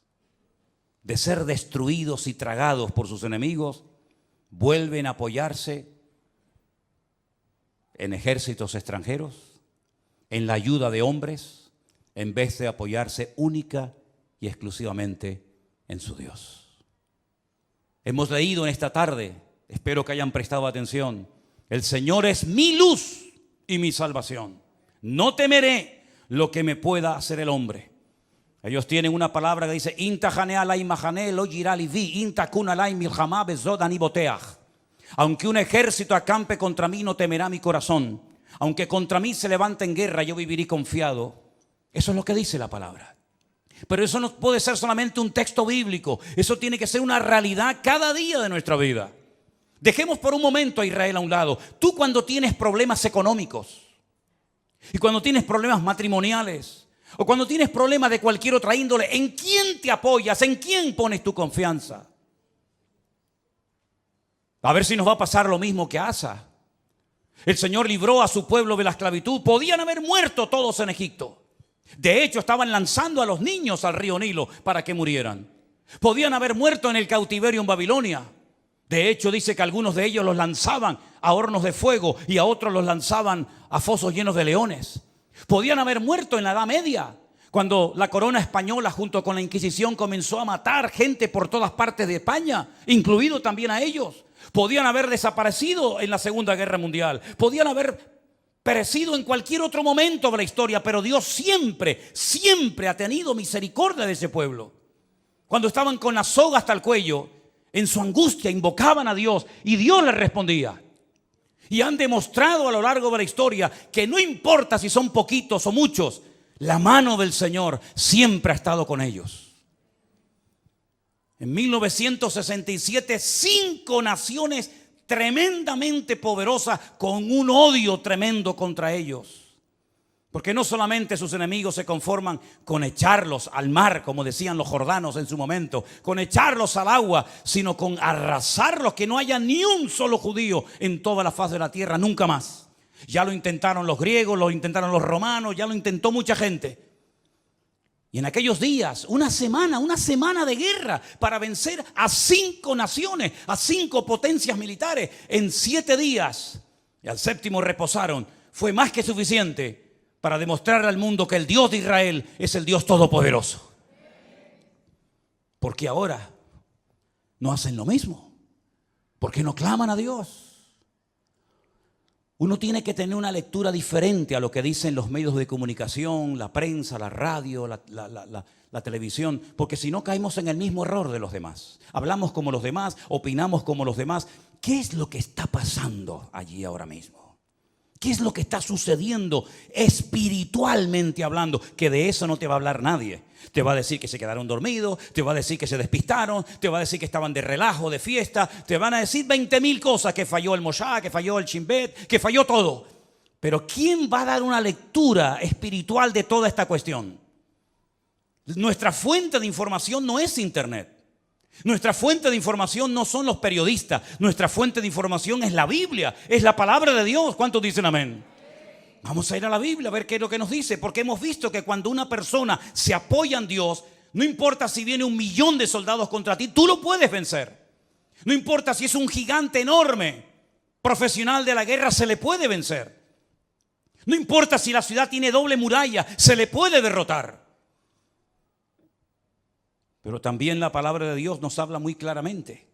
A: de ser destruidos y tragados por sus enemigos, vuelven a apoyarse en ejércitos extranjeros, en la ayuda de hombres, en vez de apoyarse única y exclusivamente en su Dios. Hemos leído en esta tarde, espero que hayan prestado atención, el Señor es mi luz y mi salvación. No temeré lo que me pueda hacer el hombre. Ellos tienen una palabra que dice, aunque un ejército acampe contra mí, no temerá mi corazón. Aunque contra mí se levante en guerra, yo viviré confiado. Eso es lo que dice la palabra. Pero eso no puede ser solamente un texto bíblico. Eso tiene que ser una realidad cada día de nuestra vida. Dejemos por un momento a Israel a un lado. Tú cuando tienes problemas económicos y cuando tienes problemas matrimoniales o cuando tienes problemas de cualquier otra índole, ¿en quién te apoyas? ¿En quién pones tu confianza? A ver si nos va a pasar lo mismo que a Asa. El Señor libró a su pueblo de la esclavitud. Podían haber muerto todos en Egipto. De hecho, estaban lanzando a los niños al río Nilo para que murieran. Podían haber muerto en el cautiverio en Babilonia. De hecho, dice que algunos de ellos los lanzaban a hornos de fuego y a otros los lanzaban a fosos llenos de leones. Podían haber muerto en la Edad Media, cuando la corona española junto con la Inquisición comenzó a matar gente por todas partes de España, incluido también a ellos. Podían haber desaparecido en la Segunda Guerra Mundial. Podían haber perecido en cualquier otro momento de la historia, pero Dios siempre, siempre ha tenido misericordia de ese pueblo. Cuando estaban con la soga hasta el cuello, en su angustia invocaban a Dios y Dios les respondía. Y han demostrado a lo largo de la historia que no importa si son poquitos o muchos, la mano del Señor siempre ha estado con ellos. En 1967, 5 naciones tremendamente poderosas con un odio tremendo contra ellos. Porque no solamente sus enemigos se conforman con echarlos al mar, como decían los jordanos en su momento, con echarlos al agua, sino con arrasarlos, que no haya ni un solo judío en toda la faz de la tierra, nunca más. Ya lo intentaron los griegos, lo intentaron los romanos, ya lo intentó mucha gente. Y en aquellos días, una semana de guerra para vencer a 5 naciones, a 5 potencias militares en 7 días. Y al 7º reposaron. Fue más que suficiente para demostrarle al mundo que el Dios de Israel es el Dios todopoderoso. Porque ahora no hacen lo mismo. Porque no claman a Dios. Uno tiene que tener una lectura diferente a lo que dicen los medios de comunicación, la prensa, la radio, la televisión, porque si no caemos en el mismo error de los demás. Hablamos como los demás, opinamos como los demás. ¿Qué es lo que está pasando allí ahora mismo? ¿Qué es lo que está sucediendo espiritualmente hablando? Que de eso no te va a hablar nadie. Te va a decir que se quedaron dormidos, te va a decir que se despistaron, te va a decir que estaban de relajo, de fiesta, te van a decir 20.000 cosas, que falló el Moshá, que falló el Chimbet, que falló todo. Pero ¿quién va a dar una lectura espiritual de toda esta cuestión? Nuestra fuente de información no es internet. Nuestra fuente de información no son los periodistas. Nuestra fuente de información es la Biblia, es la palabra de Dios. ¿Cuántos dicen amén? Vamos a ir a la Biblia a ver qué es lo que nos dice, porque hemos visto que cuando una persona se apoya en Dios, no importa si viene 1.000.000 de soldados contra ti, tú lo puedes vencer. No importa si es un gigante enorme, profesional de la guerra, se le puede vencer. No importa si la ciudad tiene doble muralla, se le puede derrotar. Pero también la palabra de Dios nos habla muy claramente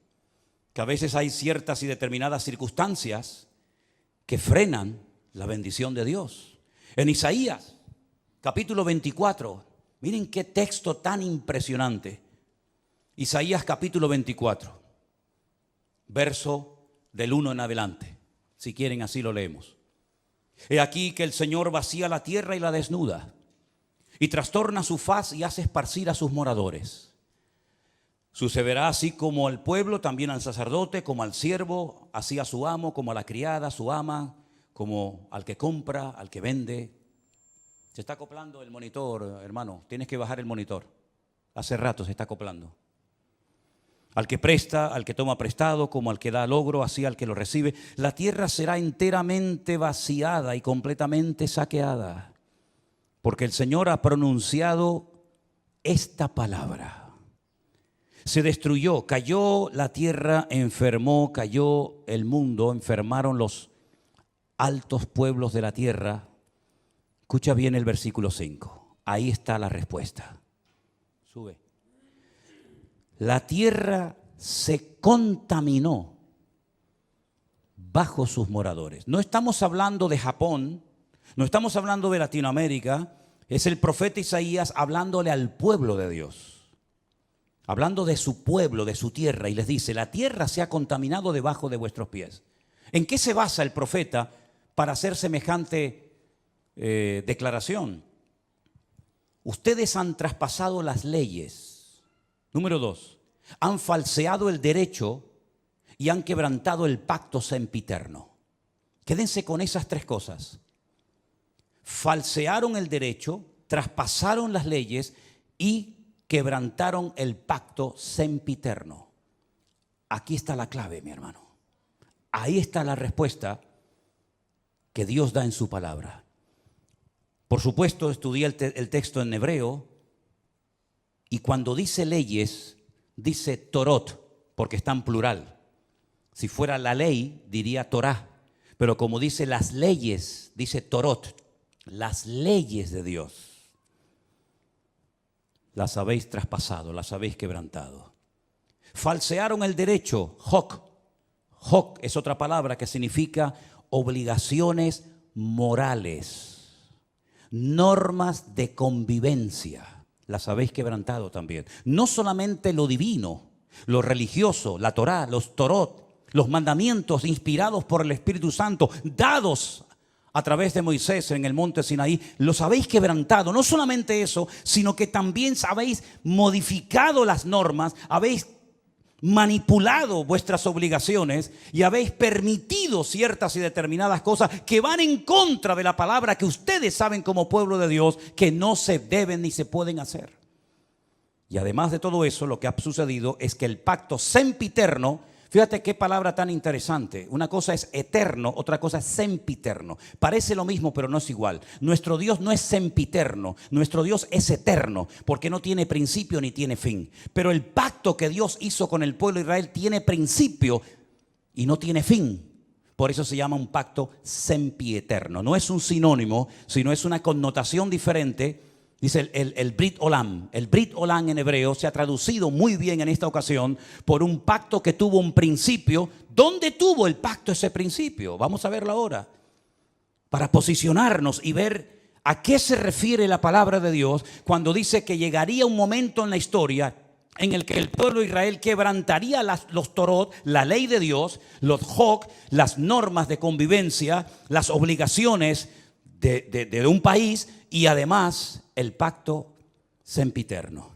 A: que a veces hay ciertas y determinadas circunstancias que frenan la bendición de Dios. En Isaías, capítulo 24, miren qué texto tan impresionante. Isaías capítulo 24, verso del 1 en adelante. Si quieren, así lo leemos. He aquí que el Señor vacía la tierra y la desnuda, y trastorna su faz y hace esparcir a sus moradores. Sucederá así como al pueblo, también al sacerdote, como al siervo, así a su amo, como a la criada, a su ama, como al que compra, al que vende. Se está acoplando el monitor, hermano. Tienes que bajar el monitor. Hace rato se está acoplando. Al que presta, al que toma prestado, como al que da logro, así al que lo recibe. La tierra será enteramente vaciada y completamente saqueada, porque el Señor ha pronunciado esta palabra. Se destruyó, cayó la tierra, enfermó, cayó el mundo, enfermaron los altos pueblos de la tierra. Escucha bien el versículo 5. Ahí está la respuesta. Sube. La tierra se contaminó bajo sus moradores. No estamos hablando de Japón, no estamos hablando de Latinoamérica. Es el profeta Isaías hablándole al pueblo de Dios, hablando de su pueblo, de su tierra, y les dice: la tierra se ha contaminado debajo de vuestros pies. ¿En qué se basa el profeta para hacer semejante declaración? Ustedes han traspasado las leyes. Número 2, han falseado el derecho y han quebrantado el pacto sempiterno. Quédense con esas tres cosas. Falsearon el derecho, traspasaron las leyes y quebrantaron el pacto sempiterno. Aquí está la clave, mi hermano. Ahí está la respuesta que Dios da en su palabra. Por supuesto, estudié el texto en hebreo, y cuando dice leyes, dice Torot, porque está en plural. Si fuera la ley, diría Torah, pero como dice las leyes, dice Torot, las leyes de Dios. Las habéis traspasado, las habéis quebrantado. Falsearon el derecho, hok. Hok es otra palabra que significa obligaciones morales, normas de convivencia. Las habéis quebrantado también. No solamente lo divino, lo religioso, la Torá, los Torot, los mandamientos inspirados por el Espíritu Santo, dados a través de Moisés en el monte Sinaí, los habéis quebrantado. No solamente eso, sino que también habéis modificado las normas, habéis manipulado vuestras obligaciones y habéis permitido ciertas y determinadas cosas que van en contra de la palabra que ustedes saben como pueblo de Dios que no se deben ni se pueden hacer. Y además de todo eso, lo que ha sucedido es que el pacto sempiterno, fíjate qué palabra tan interesante. Una cosa es eterno, otra cosa es sempiterno. Parece lo mismo, pero no es igual. Nuestro Dios no es sempiterno, nuestro Dios es eterno, porque no tiene principio ni tiene fin. Pero el pacto que Dios hizo con el pueblo de Israel tiene principio y no tiene fin. Por eso se llama un pacto sempieterno. No es un sinónimo, sino es una connotación diferente. Dice el Brit Olam. El Brit Olam en hebreo se ha traducido muy bien en esta ocasión por un pacto que tuvo un principio. ¿Dónde tuvo el pacto ese principio? Vamos a verlo ahora, para posicionarnos y ver a qué se refiere la palabra de Dios cuando dice que llegaría un momento en la historia en el que el pueblo de Israel quebrantaría los Torot, la ley de Dios, los Hok, las normas de convivencia, las obligaciones de un país, y además el pacto sempiterno.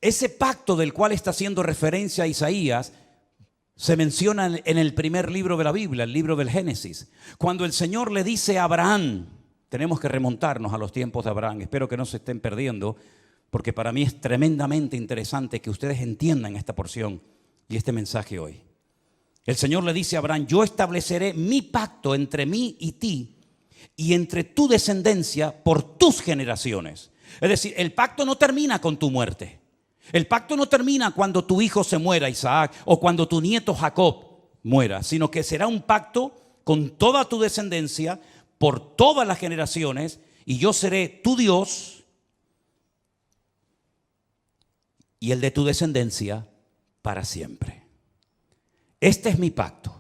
A: Ese pacto del cual está haciendo referencia Isaías se menciona en el primer libro de la Biblia, el libro del Génesis. Cuando el Señor le dice a Abraham, tenemos que remontarnos a los tiempos de Abraham, espero que no se estén perdiendo, porque para mí es tremendamente interesante que ustedes entiendan esta porción y este mensaje hoy. El Señor le dice a Abraham: yo estableceré mi pacto entre mí y ti, y entre tu descendencia por tus generaciones. Es decir, el pacto no termina con tu muerte. El pacto no termina cuando tu hijo se muera, Isaac, o cuando tu nieto Jacob muera, sino que será un pacto con toda tu descendencia por todas las generaciones, y yo seré tu Dios y el de tu descendencia para siempre. Este es mi pacto.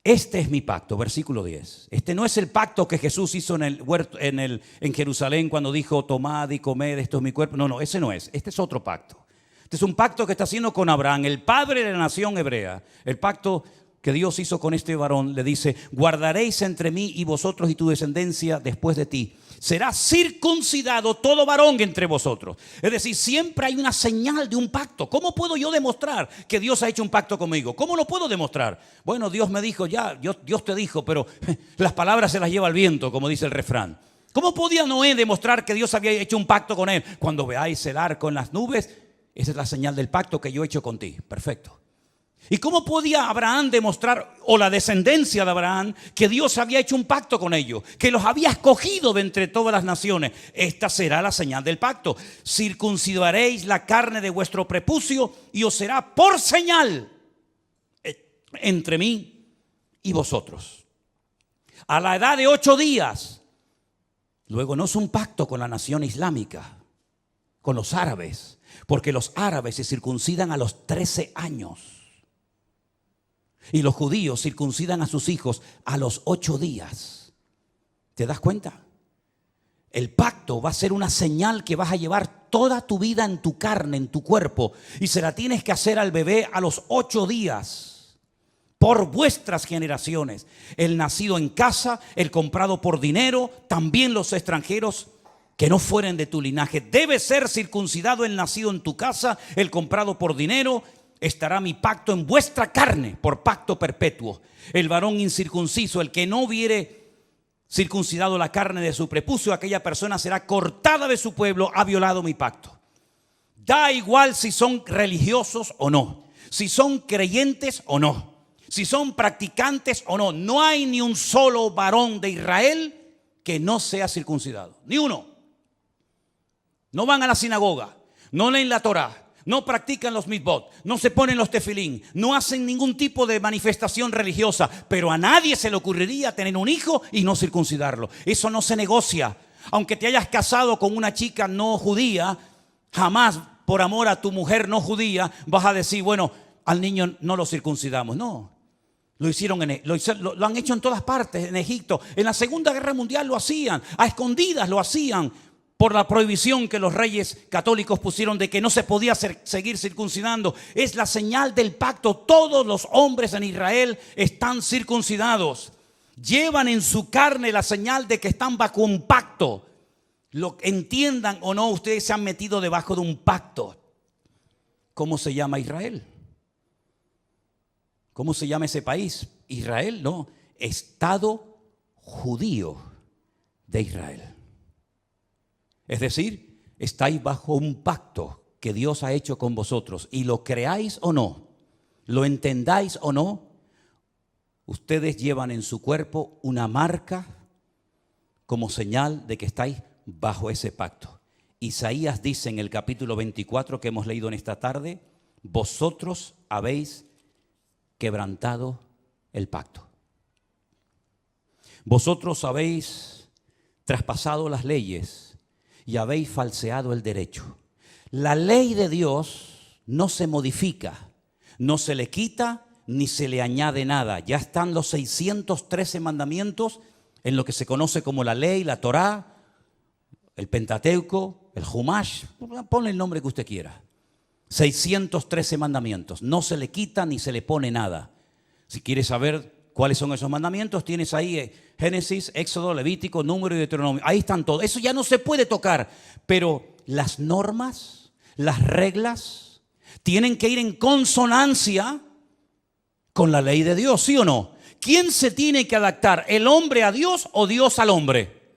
A: Este es mi pacto, versículo 10. Este no es el pacto que Jesús hizo en el huerto, en Jerusalén, cuando dijo: tomad y comed, esto es mi cuerpo. No, ese no es. Este es otro pacto. Este es un pacto que está haciendo con Abraham, el padre de la nación hebrea. El pacto que Dios hizo con este varón, le dice: guardaréis entre mí y vosotros y tu descendencia después de ti. Será circuncidado todo varón entre vosotros. Es decir, siempre hay una señal de un pacto. ¿Cómo puedo yo demostrar que Dios ha hecho un pacto conmigo? ¿Cómo lo puedo demostrar? Bueno, Dios me dijo, ya, Dios te dijo, pero las palabras se las lleva el viento, como dice el refrán. ¿Cómo podía Noé demostrar que Dios había hecho un pacto con él? Cuando veáis el arco en las nubes, esa es la señal del pacto que yo he hecho con ti. Perfecto. ¿Y cómo podía Abraham demostrar, o la descendencia de Abraham, que Dios había hecho un pacto con ellos, que los había escogido de entre todas las naciones? Esta será la señal del pacto. Circuncidaréis la carne de vuestro prepucio y os será por señal entre mí y vosotros. A la edad de 8 días. Luego no es un pacto con la nación islámica, con los árabes, porque los árabes se circuncidan a los 13 años. Y los judíos circuncidan a sus hijos a los 8 días. ¿Te das cuenta? El pacto va a ser una señal que vas a llevar toda tu vida en tu carne, en tu cuerpo. Y se la tienes que hacer al bebé a los 8 días. Por vuestras generaciones. El nacido en casa, el comprado por dinero, también los extranjeros que no fueren de tu linaje. Debe ser circuncidado el nacido en tu casa, el comprado por dinero. Estará mi pacto en vuestra carne por pacto perpetuo. El varón incircunciso, el que no hubiere circuncidado la carne de su prepucio, aquella persona será cortada de su pueblo, ha violado mi pacto. Da igual si son religiosos o no, si son creyentes o no, si son practicantes o no. No hay ni un solo varón de Israel que no sea circuncidado, ni uno. No van a la sinagoga, no leen la Torá, no practican los mitzvot, no se ponen los tefilín, no hacen ningún tipo de manifestación religiosa, pero a nadie se le ocurriría tener un hijo y no circuncidarlo. Eso no se negocia. Aunque te hayas casado con una chica no judía, jamás por amor a tu mujer no judía vas a decir, bueno, al niño no lo circuncidamos. No, lo han hecho en todas partes, en Egipto. En la Segunda Guerra Mundial lo hacían, a escondidas lo hacían, por la prohibición que los reyes católicos pusieron de que no se podía seguir circuncidando. Es la señal del pacto. Todos los hombres en Israel están circuncidados. Llevan en su carne la señal de que están bajo un pacto. Lo entiendan o no, ustedes se han metido debajo de un pacto. ¿Cómo se llama Israel? ¿Cómo se llama ese país? Israel, no. Estado judío de Israel. Es decir, estáis bajo un pacto que Dios ha hecho con vosotros, y lo creáis o no, lo entendáis o no, ustedes llevan en su cuerpo una marca como señal de que estáis bajo ese pacto. Isaías dice en el capítulo 24 que hemos leído en esta tarde: vosotros habéis quebrantado el pacto. Vosotros habéis traspasado las leyes y habéis falseado el derecho. La ley de Dios no se modifica, no se le quita ni se le añade nada. Ya están los 613 mandamientos en lo que se conoce como la ley, la Torá, el Pentateuco, el Humash, ponle el nombre que usted quiera. 613 mandamientos, no se le quita ni se le pone nada. Si quieres saber cuáles son esos mandamientos, tienes ahí Génesis, Éxodo, Levítico, Número y Deuteronomio. Ahí están todos. Eso ya no se puede tocar. Pero las normas, las reglas, tienen que ir en consonancia con la ley de Dios, ¿sí o no? ¿Quién se tiene que adaptar? ¿El hombre a Dios o Dios al hombre?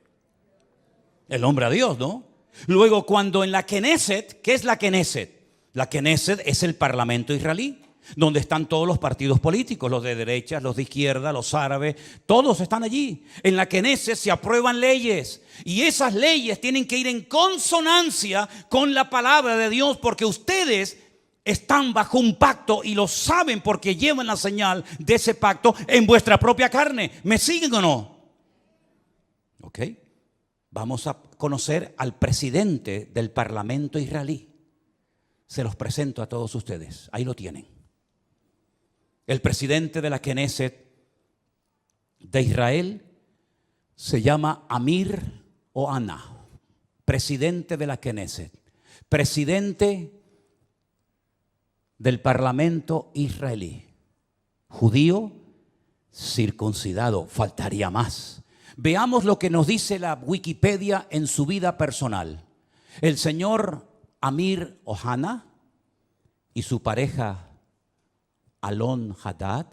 A: El hombre a Dios, ¿no? Luego, cuando en la Knesset, ¿qué es la Knesset? La Knesset es el parlamento israelí. donde están todos los partidos políticos, los de derecha, los de izquierda, los árabes, todos están allí. En la Knesset se aprueban leyes y esas leyes tienen que ir en consonancia con la palabra de Dios, porque ustedes están bajo un pacto y lo saben porque llevan la señal de ese pacto en vuestra propia carne. ¿Me siguen o no? Ok. Vamos a conocer al presidente del Parlamento israelí. Se los presento a todos ustedes. Ahí lo tienen. El presidente de la Knesset de Israel se llama Amir Ohana, presidente de la Knesset, presidente del Parlamento israelí, judío, circuncidado, faltaría más. Veamos lo que nos dice la Wikipedia en su vida personal. El señor Amir Ohana y su pareja Alon Haddad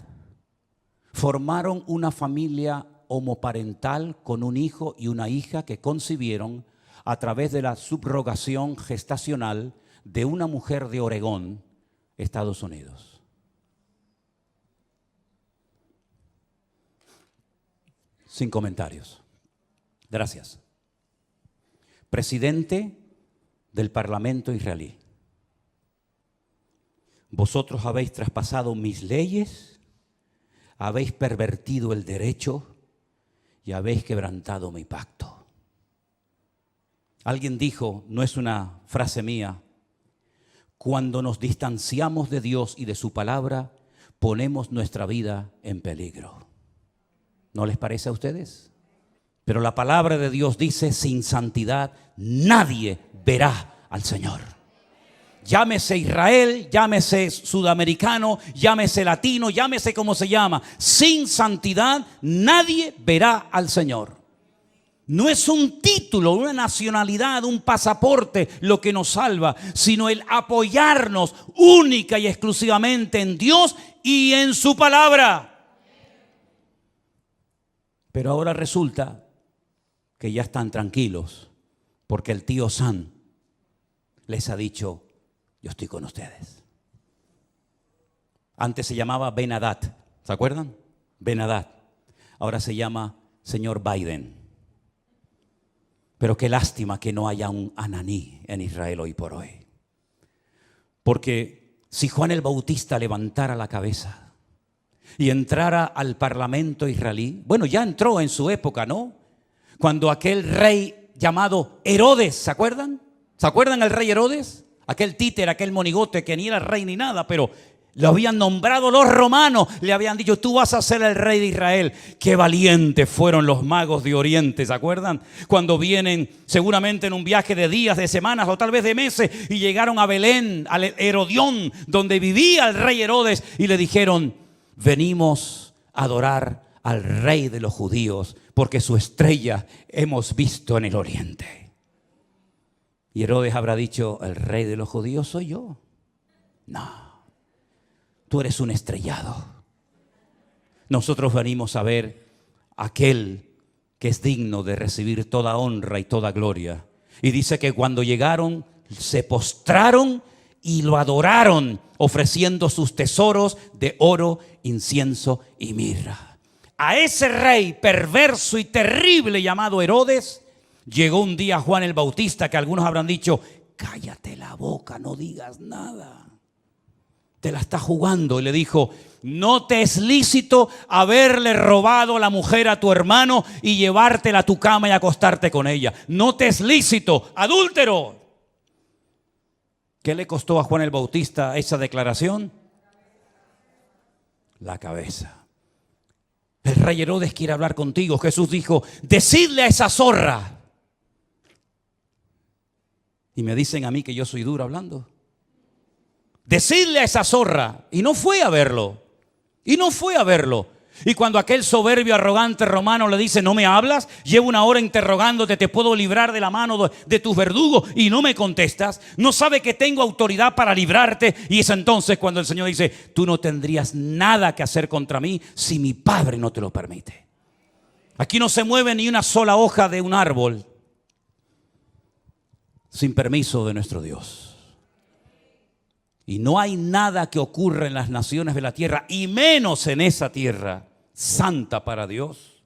A: formaron una familia homoparental con un hijo y una hija que concibieron a través de la subrogación gestacional de una mujer de Oregón, Estados Unidos. Sin comentarios. Gracias. Presidente del Parlamento israelí. Vosotros habéis traspasado mis leyes, habéis pervertido el derecho y habéis quebrantado mi pacto. Alguien dijo, no es una frase mía, cuando nos distanciamos de Dios y de su palabra, ponemos nuestra vida en peligro. ¿No les parece a ustedes? Pero la palabra de Dios dice, sin santidad nadie verá al Señor. Llámese Israel, llámese sudamericano, llámese latino, llámese como se llama. Sin santidad nadie verá al Señor. No es un título, una nacionalidad, un pasaporte lo que nos salva, sino el apoyarnos única y exclusivamente en Dios y en su palabra. Pero ahora resulta que ya están tranquilos porque el tío Sam les ha dicho, yo estoy con ustedes. Antes se llamaba Ben Haddad, ¿se acuerdan? Ben Haddad. Ahora se llama señor Biden. Pero qué lástima que no haya un Ananí en Israel hoy por hoy. Porque si Juan el Bautista levantara la cabeza y entrara al parlamento israelí, bueno, ya entró en su época, ¿no? Cuando aquel rey llamado Herodes, ¿se acuerdan? ¿Se acuerdan el rey Herodes? Aquel títer, aquel monigote que ni era rey ni nada, pero lo habían nombrado los romanos. Le habían dicho, tú vas a ser el rey de Israel. Qué valientes fueron los magos de Oriente, ¿se acuerdan? Cuando vienen seguramente en un viaje de días, de semanas o tal vez de meses y llegaron a Belén, al Herodión, donde vivía el rey Herodes, y le dijeron, venimos a adorar al rey de los judíos porque su estrella hemos visto en el oriente. Y Herodes habrá dicho, ¿el rey de los judíos soy yo? No, tú eres un estrellado. Nosotros venimos a ver a aquel que es digno de recibir toda honra y toda gloria. Y dice que cuando llegaron, se postraron y lo adoraron, ofreciendo sus tesoros de oro, incienso y mirra. A ese rey perverso y terrible llamado Herodes, llegó un día Juan el Bautista, que algunos habrán dicho, cállate la boca, no digas nada. Te la está jugando. Y le dijo, no te es lícito haberle robado la mujer a tu hermano y llevártela a tu cama y acostarte con ella. No te es lícito, adúltero. ¿Qué le costó a Juan el Bautista esa declaración? La cabeza. El rey Herodes quiere hablar contigo. Jesús dijo, decidle a esa zorra. Y me dicen a mí que yo soy duro hablando. Decidle a esa zorra. Y no fue a verlo. Y cuando aquel soberbio, arrogante romano le dice, no me hablas, llevo una hora interrogándote, te puedo librar de la mano de tus verdugos y no me contestas, no sabe que tengo autoridad para librarte. Y es entonces cuando el Señor dice, tú no tendrías nada que hacer contra mí si mi Padre no te lo permite. Aquí no se mueve ni una sola hoja de un árbol sin permiso de nuestro Dios. Y no hay nada que ocurra en las naciones de la tierra, y menos en esa tierra santa para Dios,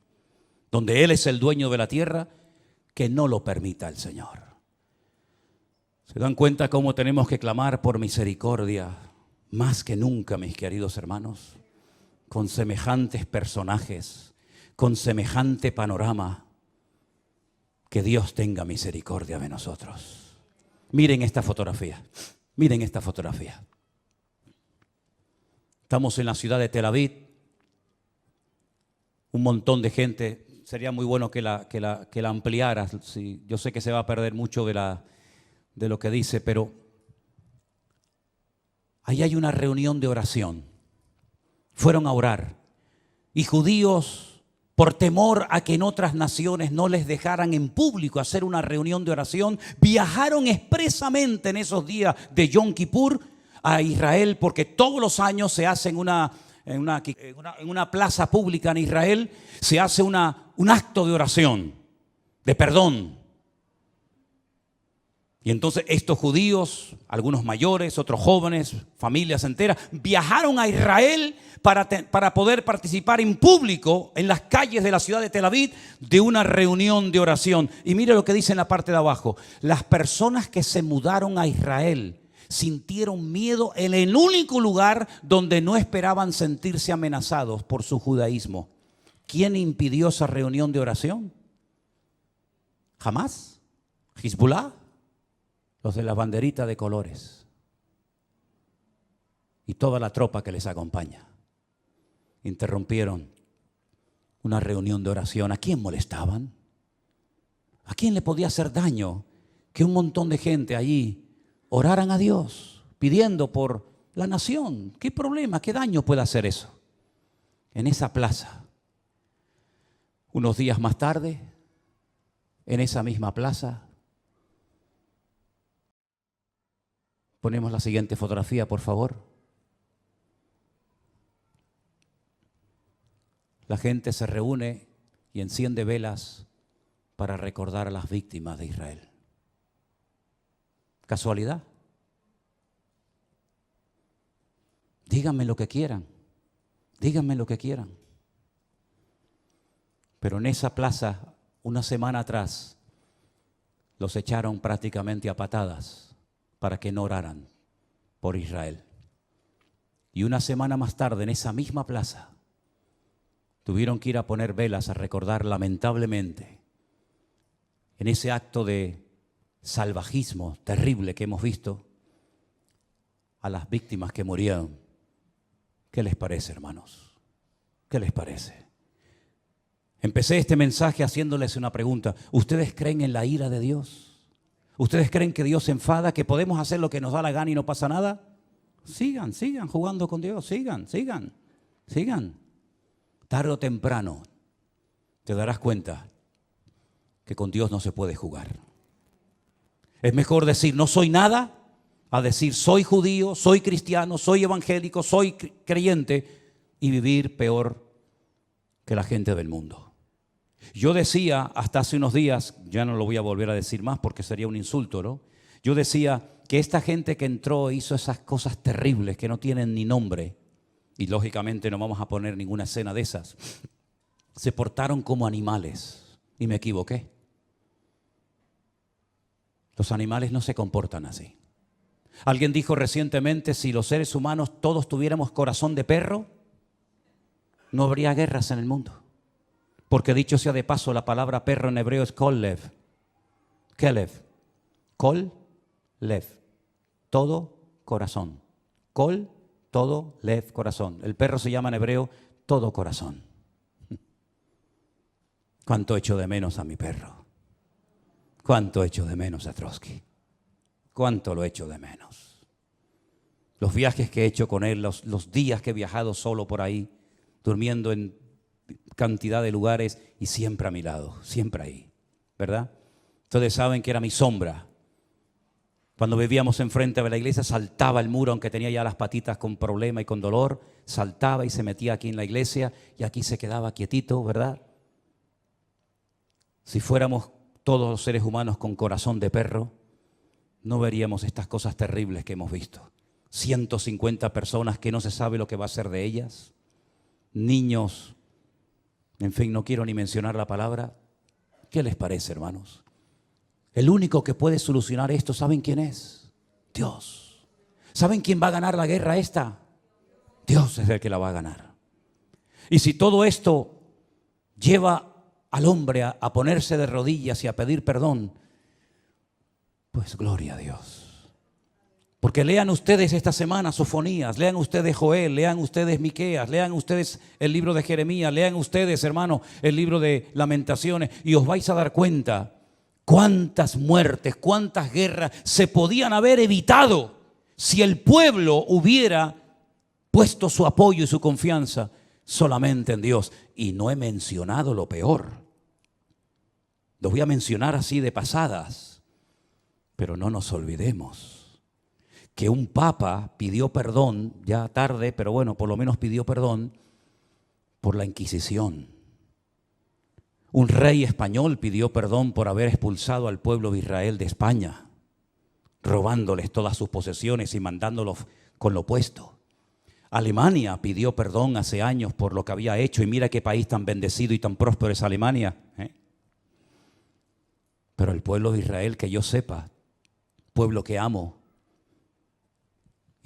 A: donde Él es el dueño de la tierra, que no lo permita el Señor. ¿Se dan cuenta cómo tenemos que clamar por misericordia más que nunca, mis queridos hermanos? Con semejantes personajes, con semejante panorama, que Dios tenga misericordia de nosotros. Miren esta fotografía, miren esta fotografía. Estamos en la ciudad de Tel Aviv, un montón de gente. Sería muy bueno que la ampliaras. Sí, yo sé que se va a perder mucho de lo que dice, pero ahí hay una reunión de oración. Fueron a orar. Y judíos, por temor a que en otras naciones no les dejaran en público hacer una reunión de oración, viajaron expresamente en esos días de Yom Kippur a Israel, porque todos los años se hace en una plaza pública en Israel, se hace un acto de oración, de perdón. Y entonces estos judíos, algunos mayores, otros jóvenes, familias enteras, viajaron a Israel para poder participar en público en las calles de la ciudad de Tel Aviv de una reunión de oración. Y mire lo que dice en la parte de abajo: las personas que se mudaron a Israel sintieron miedo en el único lugar donde no esperaban sentirse amenazados por su judaísmo. ¿Quién impidió esa reunión de oración? ¿Jamás? ¿Hezbollah? Los de la banderita de colores y toda la tropa que les acompaña interrumpieron una reunión de oración. ¿A quién molestaban? ¿A quién le podía hacer daño que un montón de gente allí oraran a Dios pidiendo por la nación? ¿Qué problema, qué daño puede hacer eso? En esa plaza, unos días más tarde, en esa misma plaza, ponemos la siguiente fotografía, por favor. La gente se reúne y enciende velas para recordar a las víctimas de Israel. ¿Casualidad? Díganme lo que quieran. Díganme lo que quieran. Pero en esa plaza, una semana atrás, los echaron prácticamente a patadas para que no oraran por Israel. Y una semana más tarde, en esa misma plaza, tuvieron que ir a poner velas a recordar, lamentablemente, en ese acto de salvajismo terrible que hemos visto, a las víctimas que murieron. ¿Qué les parece, hermanos? ¿Qué les parece? Empecé este mensaje haciéndoles una pregunta. ¿Ustedes creen en la ira de Dios? ¿Ustedes creen que Dios se enfada, que podemos hacer lo que nos da la gana y no pasa nada? Sigan jugando con Dios, sigan. Tarde o temprano te darás cuenta que con Dios no se puede jugar. Es mejor decir no soy nada a decir soy judío, soy cristiano, soy evangélico, soy creyente y vivir peor que la gente del mundo. Yo decía hasta hace unos días, ya no lo voy a volver a decir más porque sería un insulto, ¿no? Yo decía que esta gente que entró hizo esas cosas terribles que no tienen ni nombre, y lógicamente no vamos a poner ninguna escena de esas, se portaron como animales, y me equivoqué. Los animales no se comportan así. Alguien dijo recientemente, si los seres humanos todos tuviéramos corazón de perro, no habría guerras en el mundo. Porque dicho sea de paso, la palabra perro en hebreo es kol-lev. Kelev. Kol-lev. Todo corazón. Kol, todo, lev, corazón. El perro se llama en hebreo todo corazón. ¿Cuánto echo de menos a mi perro? ¿Cuánto echo de menos a Trotsky? ¿Cuánto lo echo de menos? Los viajes que he hecho con él, los días que he viajado solo por ahí, durmiendo en cantidad de lugares y siempre a mi lado, siempre ahí, ¿verdad? Ustedes saben que era mi sombra. Cuando vivíamos enfrente de la iglesia, saltaba el muro, aunque tenía ya las patitas con problema y con dolor, saltaba y se metía aquí en la iglesia y aquí se quedaba quietito, ¿verdad? Si fuéramos todos los seres humanos con corazón de perro, no veríamos estas cosas terribles que hemos visto. 150 personas que no se sabe lo que va a ser de ellas, niños, en fin, no quiero ni mencionar la palabra. ¿Qué les parece, hermanos? El único que puede solucionar esto, ¿saben quién es? Dios. ¿Saben quién va a ganar la guerra esta? Dios es el que la va a ganar. Y si todo esto lleva al hombre a ponerse de rodillas y a pedir perdón, pues gloria a Dios. Porque lean ustedes esta semana Sofonías, lean ustedes Joel, lean ustedes Miqueas, lean ustedes el libro de Jeremías, lean ustedes, hermano, el libro de Lamentaciones, y os vais a dar cuenta cuántas muertes, cuántas guerras se podían haber evitado si el pueblo hubiera puesto su apoyo y su confianza solamente en Dios. Y no he mencionado lo peor. Lo voy a mencionar así de pasadas, pero no nos olvidemos que un papa pidió perdón, ya tarde, pero bueno, por lo menos pidió perdón por la Inquisición. Un rey español pidió perdón por haber expulsado al pueblo de Israel de España, robándoles todas sus posesiones y mandándolos con lo opuesto. Alemania pidió perdón hace años por lo que había hecho, y mira qué país tan bendecido y tan próspero es Alemania, ¿eh? Pero el pueblo de Israel, que yo sepa, pueblo que amo,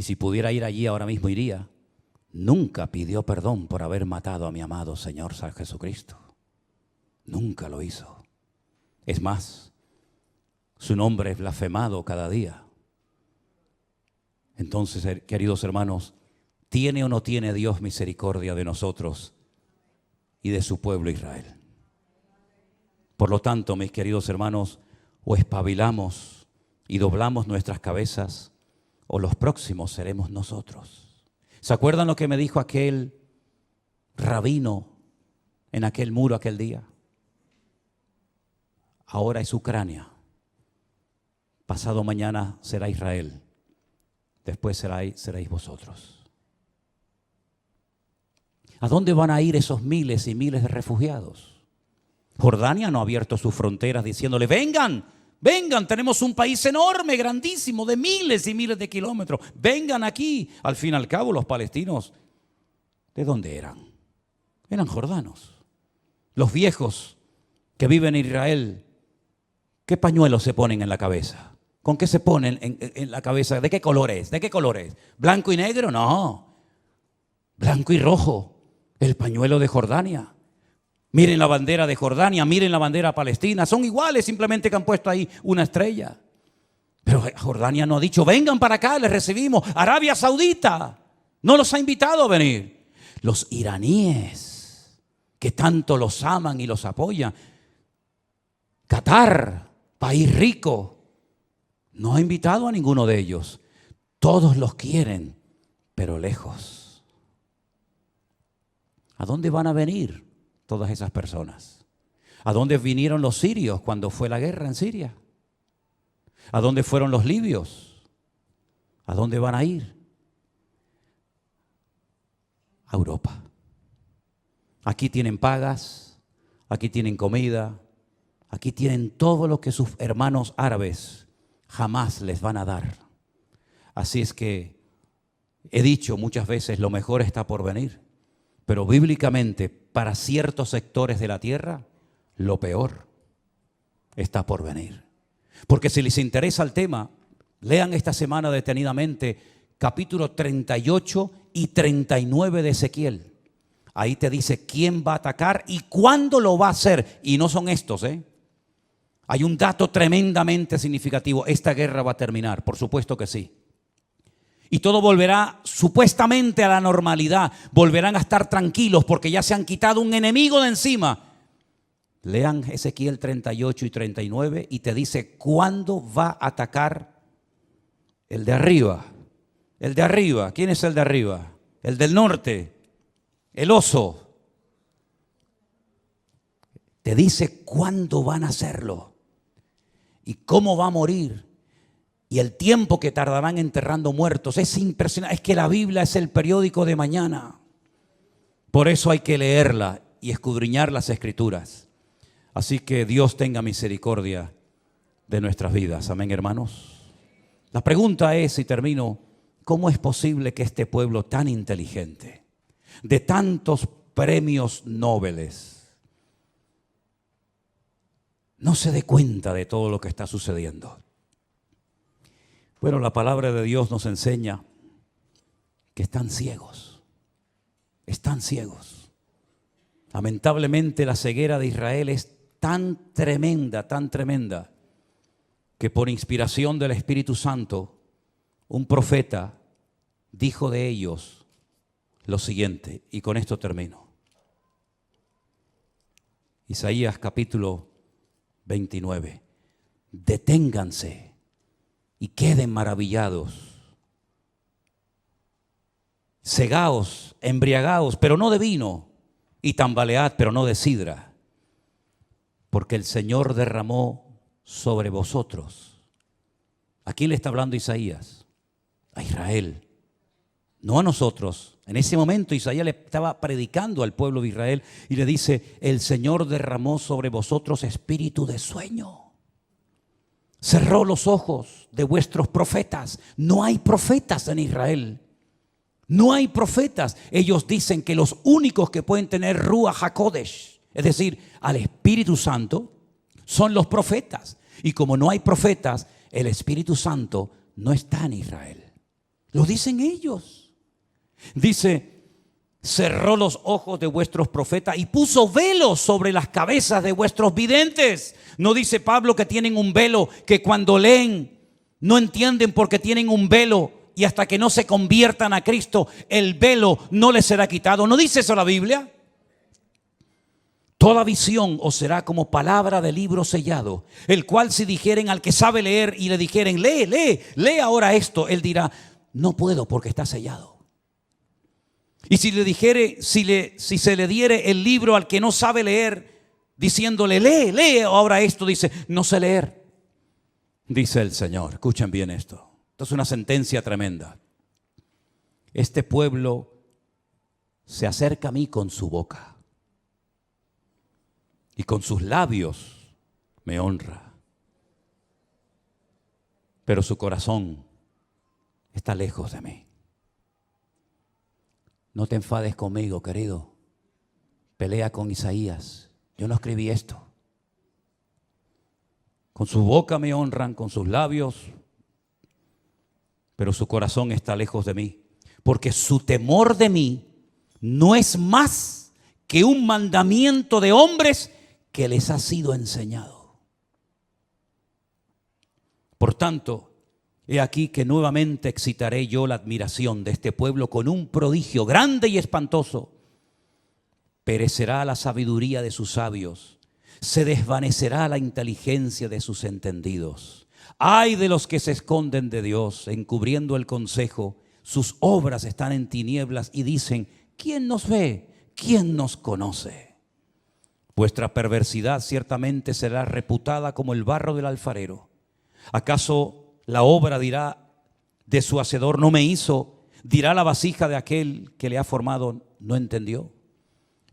A: y si pudiera ir allí ahora mismo iría, nunca pidió perdón por haber matado a mi amado Señor San Jesucristo. Nunca lo hizo. Es más, su nombre es blasfemado cada día. Entonces, queridos hermanos, ¿tiene o no tiene Dios misericordia de nosotros y de su pueblo Israel? Por lo tanto, mis queridos hermanos, o espabilamos y doblamos nuestras cabezas, o los próximos seremos nosotros. ¿Se acuerdan lo que me dijo aquel rabino en aquel muro aquel día? Ahora es Ucrania, pasado mañana será Israel, después seréis vosotros. ¿A dónde van a ir esos miles y miles de refugiados? Jordania no ha abierto sus fronteras diciéndole, vengan, vengan, tenemos un país enorme, grandísimo, de miles y miles de kilómetros. Vengan aquí. Al fin y al cabo, los palestinos, ¿de dónde eran? Eran jordanos. Los viejos que viven en Israel, ¿qué pañuelos se ponen en la cabeza? ¿Con qué se ponen en la cabeza? ¿De qué color es? ¿De qué color es? ¿Blanco y negro? No. Blanco y rojo. El pañuelo de Jordania. Miren la bandera de Jordania, miren la bandera palestina, son iguales, simplemente que han puesto ahí una estrella. Pero Jordania no ha dicho, vengan para acá, les recibimos. Arabia Saudita no los ha invitado a venir. Los iraníes, que tanto los aman y los apoyan. Qatar, país rico, no ha invitado a ninguno de ellos. Todos los quieren, pero lejos. ¿A dónde van a venir todas esas personas? ¿A dónde vinieron los sirios cuando fue la guerra en Siria? ¿A dónde fueron los libios? ¿A dónde van a ir? A Europa. Aquí tienen pagas, aquí tienen comida, aquí tienen todo lo que sus hermanos árabes jamás les van a dar. Así es que he dicho muchas veces, lo mejor está por venir. Pero bíblicamente, para ciertos sectores de la tierra, lo peor está por venir. Porque si les interesa el tema, lean esta semana detenidamente capítulo 38 y 39 de Ezequiel. Ahí te dice quién va a atacar y cuándo lo va a hacer. Y no son estos, ¿eh? Hay un dato tremendamente significativo. Esta guerra va a terminar, por supuesto que sí. Y todo volverá supuestamente a la normalidad. Volverán a estar tranquilos porque ya se han quitado un enemigo de encima. Lean Ezequiel 38 y 39 y te dice cuándo va a atacar el de arriba. El de arriba. ¿Quién es el de arriba? El del norte. El oso. Te dice cuándo van a hacerlo y cómo va a morir. Y el tiempo que tardarán enterrando muertos es impresionante. Es que la Biblia es el periódico de mañana. Por eso hay que leerla y escudriñar las Escrituras. Así que Dios tenga misericordia de nuestras vidas. Amén, hermanos. La pregunta es, y termino, ¿cómo es posible que este pueblo tan inteligente, de tantos premios Nobeles, no se dé cuenta de todo lo que está sucediendo? Bueno, la palabra de Dios nos enseña que están ciegos, están ciegos. Lamentablemente la ceguera de Israel es tan tremenda, que por inspiración del Espíritu Santo, un profeta dijo de ellos lo siguiente, y con esto termino. Isaías capítulo 29. Deténganse y queden maravillados. Cegaos, embriagaos, pero no de vino, y tambalead, pero no de sidra, porque el Señor derramó sobre vosotros. ¿A quién le está hablando Isaías? A Israel, no a nosotros. En ese momento Isaías le estaba predicando al pueblo de Israel y le dice: el Señor derramó sobre vosotros espíritu de sueño, cerró los ojos de vuestros profetas. No hay profetas en Israel, no hay profetas. Ellos dicen que los únicos que pueden tener Ruach HaKodesh, es decir, al Espíritu Santo, son los profetas. Y como no hay profetas, el Espíritu Santo no está en Israel. Lo dicen ellos. Dice: cerró los ojos de vuestros profetas y puso velos sobre las cabezas de vuestros videntes. No dice Pablo que tienen un velo, que cuando leen no entienden porque tienen un velo, y hasta que no se conviertan a Cristo el velo no les será quitado. ¿No dice eso la Biblia? Toda visión os será como palabra de libro sellado, el cual si dijeren al que sabe leer y le dijeren: lee ahora esto, él dirá: no puedo porque está sellado. Y si le dijere, si se le diere el libro al que no sabe leer, diciéndole: lee ahora esto, dice: no sé leer. Dice el Señor, escuchen bien esto. Esto es una sentencia tremenda. Este pueblo se acerca a mí con su boca y con sus labios me honra, pero su corazón está lejos de mí. No te enfades conmigo, querido. Pelea con Isaías. Yo no escribí esto. Con su boca me honran, con sus labios, pero su corazón está lejos de mí, porque su temor de mí no es más que un mandamiento de hombres que les ha sido enseñado. Por tanto, he aquí que nuevamente excitaré yo la admiración de este pueblo con un prodigio grande y espantoso. Perecerá la sabiduría de sus sabios, se desvanecerá la inteligencia de sus entendidos. Ay de los que se esconden de Dios, encubriendo el consejo. Sus obras están en tinieblas y dicen: ¿quién nos ve? ¿Quién nos conoce? Vuestra perversidad ciertamente será reputada como el barro del alfarero. ¿Acaso la obra dirá de su hacedor: no me hizo? Dirá la vasija de aquel que le ha formado: no entendió.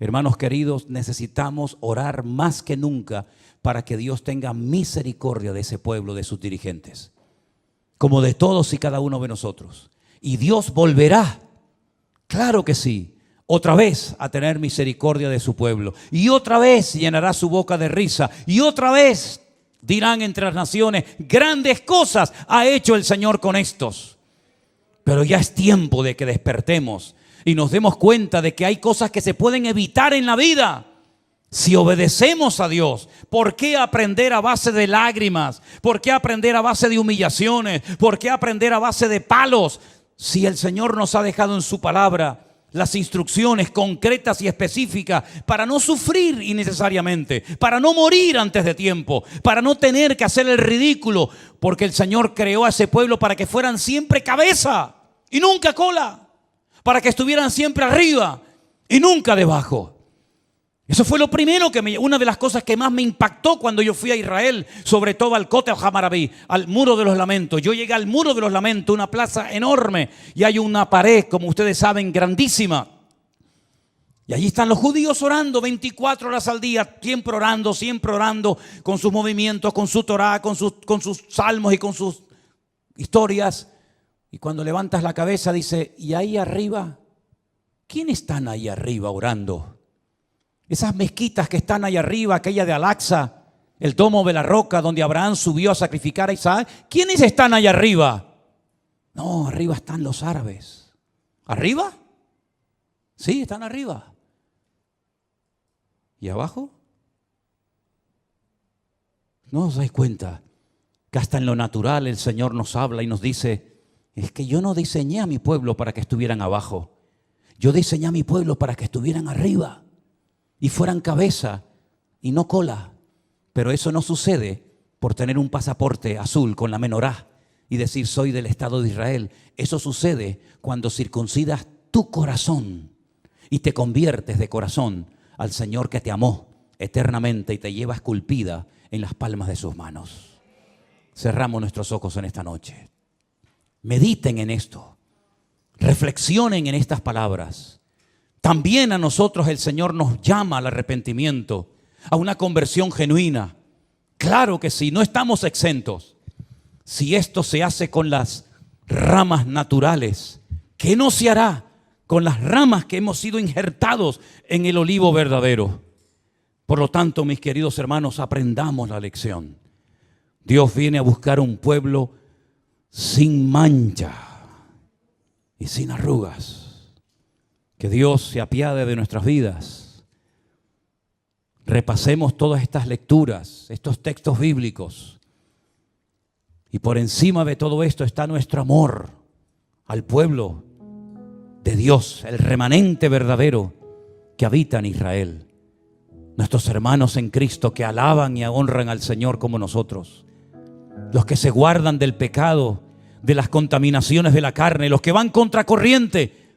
A: Hermanos queridos, necesitamos orar más que nunca para que Dios tenga misericordia de ese pueblo, de sus dirigentes, como de todos y cada uno de nosotros. Y Dios volverá, claro que sí, otra vez a tener misericordia de su pueblo, y otra vez llenará su boca de risa, y otra vez dirán entre las naciones: grandes cosas ha hecho el Señor con estos. Pero ya es tiempo de que despertemos y nos demos cuenta de que hay cosas que se pueden evitar en la vida si obedecemos a Dios. ¿Por qué aprender a base de lágrimas? ¿Por qué aprender a base de humillaciones? ¿Por qué aprender a base de palos? Si el Señor nos ha dejado en su palabra las instrucciones concretas y específicas para no sufrir innecesariamente, para no morir antes de tiempo, para no tener que hacer el ridículo, porque el Señor creó a ese pueblo para que fueran siempre cabeza y nunca cola, para que estuvieran siempre arriba y nunca debajo. Eso fue lo primero una de las cosas que más me impactó cuando yo fui a Israel, sobre todo al Kotel Hamarabí, al Muro de los Lamentos. Yo llegué al Muro de los Lamentos, una plaza enorme, y hay una pared, como ustedes saben, grandísima. Y allí están los judíos orando 24 horas al día, siempre orando, con sus movimientos, con su Torá, con sus salmos y con sus historias. Y cuando levantas la cabeza dice, ¿y ahí arriba? ¿Quiénes están ahí arriba orando? Esas mezquitas que están ahí arriba, aquella de Al-Aqsa, el domo de la roca donde Abraham subió a sacrificar a Isaac. ¿Quiénes están ahí arriba? No, arriba están los árabes. ¿Arriba? Sí, están arriba. ¿Y abajo? ¿No os dais cuenta que hasta en lo natural el Señor nos habla y nos dice, es que yo no diseñé a mi pueblo para que estuvieran abajo, yo diseñé a mi pueblo para que estuvieran arriba y fueran cabeza y no cola? Pero eso no sucede por tener un pasaporte azul con la menorá y decir soy del Estado de Israel. Eso sucede cuando circuncidas tu corazón y te conviertes de corazón al Señor que te amó eternamente y te lleva esculpida en las palmas de sus manos. Cerramos nuestros ojos en esta noche. Mediten en esto. Reflexionen en estas palabras. También a nosotros el Señor nos llama al arrepentimiento, a una conversión genuina. Claro que sí, no estamos exentos. Si esto se hace con las ramas naturales, ¿qué no se hará con las ramas que hemos sido injertados en el olivo verdadero? Por lo tanto, mis queridos hermanos, aprendamos la lección. Dios viene a buscar un pueblo sin mancha y sin arrugas. Que Dios se apiade de nuestras vidas. Repasemos todas estas lecturas, estos textos bíblicos. Y por encima de todo esto está nuestro amor al pueblo de Dios, el remanente verdadero que habita en Israel. Nuestros hermanos en Cristo que alaban y honran al Señor como nosotros. Los que se guardan del pecado, de las contaminaciones de la carne, los que van contracorriente,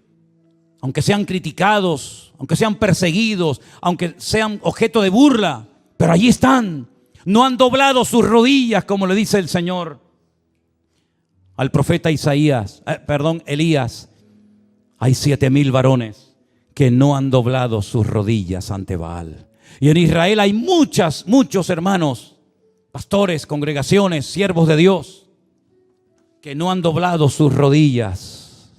A: aunque sean criticados, aunque sean perseguidos, aunque sean objeto de burla, pero allí están. No han doblado sus rodillas, como le dice el Señor al profeta Elías. Hay 7,000 varones que no han doblado sus rodillas ante Baal. Y en Israel hay muchos hermanos, pastores, congregaciones, siervos de Dios, que no han doblado sus rodillas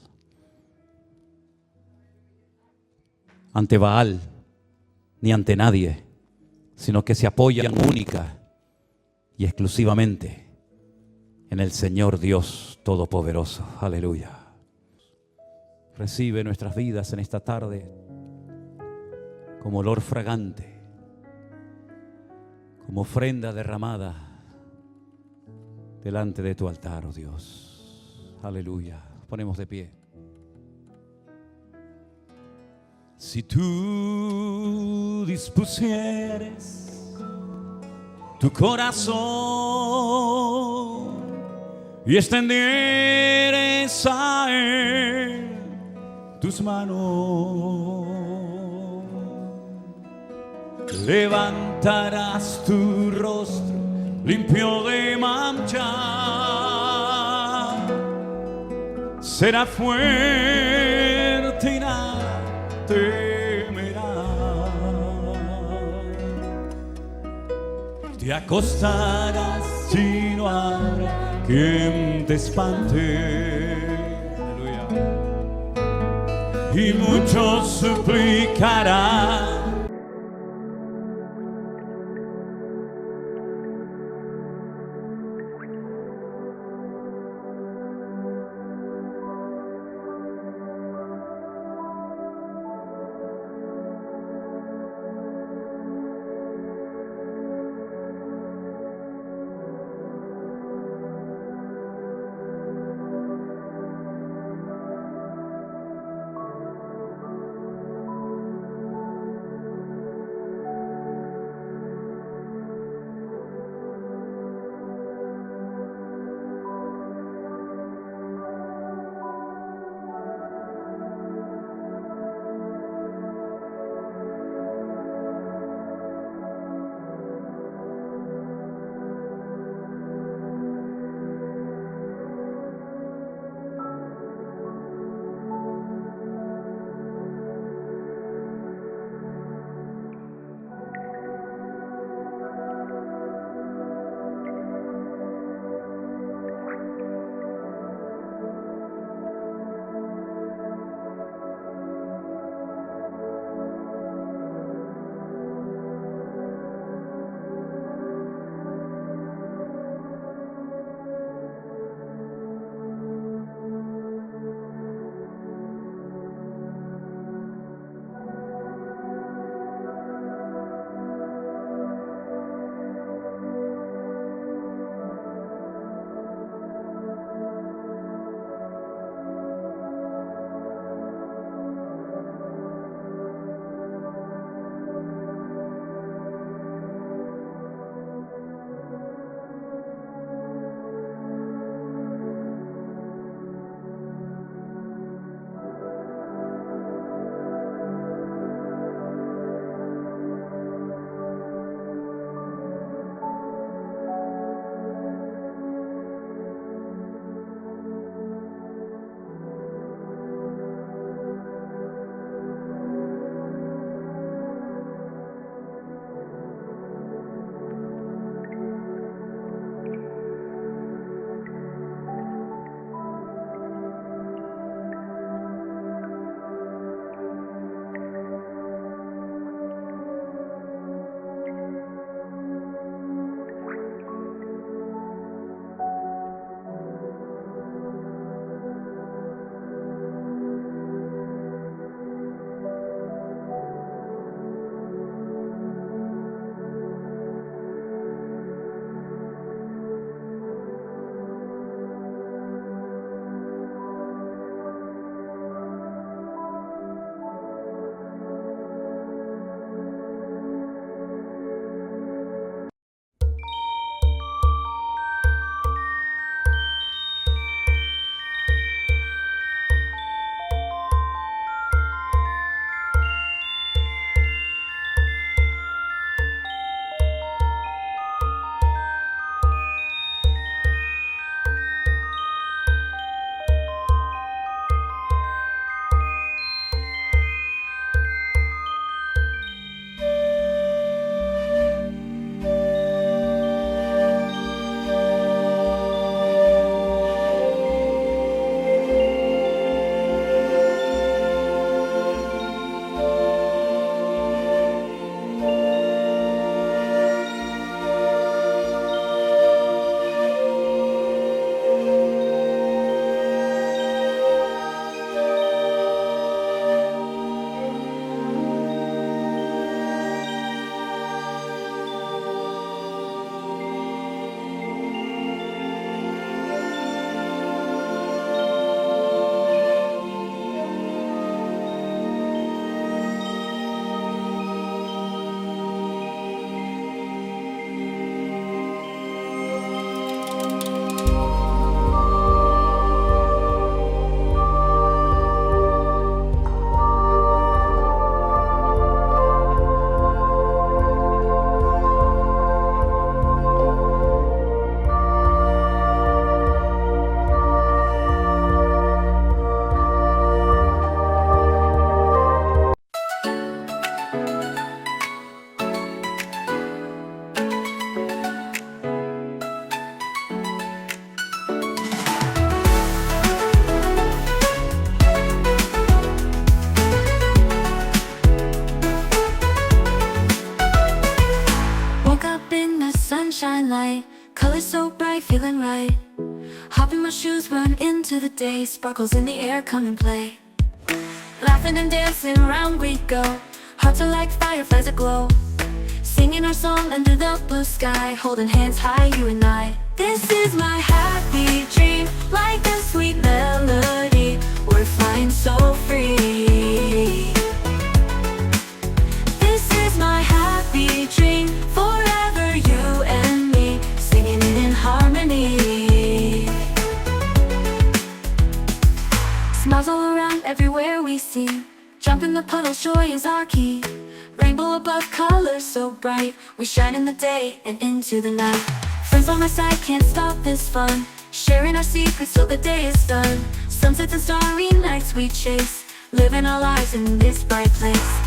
A: ante Baal ni ante nadie, sino que se apoyan única y exclusivamente en el Señor Dios Todopoderoso. Aleluya. Recibe nuestras vidas en esta tarde como olor fragante, como ofrenda derramada delante de tu altar, oh Dios. Aleluya. Ponemos de pie. Si tú dispusieres tu corazón y extendieres a Él tus manos, levantarás tu rostro limpio de mancha, será fuerte y nada temerá. Te acostarás y no habrá quien te espante. Aleluya. Y muchos suplicarán.
B: Hop in my shoes, run into the day. Sparkles in the air, come and play. Laughing and dancing, around we go. Hearts are like fireflies aglow. Singing our song under the blue sky, holding hands high, you and I. This is my happy dream, like a sweet melody. We're flying so free. This is my happy dream, forever you and me, singing it in harmony. Smiles all around, everywhere we see. Jump in the puddle, joy is our key. Rainbow above, colors so bright. We shine in the day and into the night. Friends by my side, can't stop this fun. Sharing our secrets till the day is done. Sunsets and starry nights we chase, living our lives in this bright place.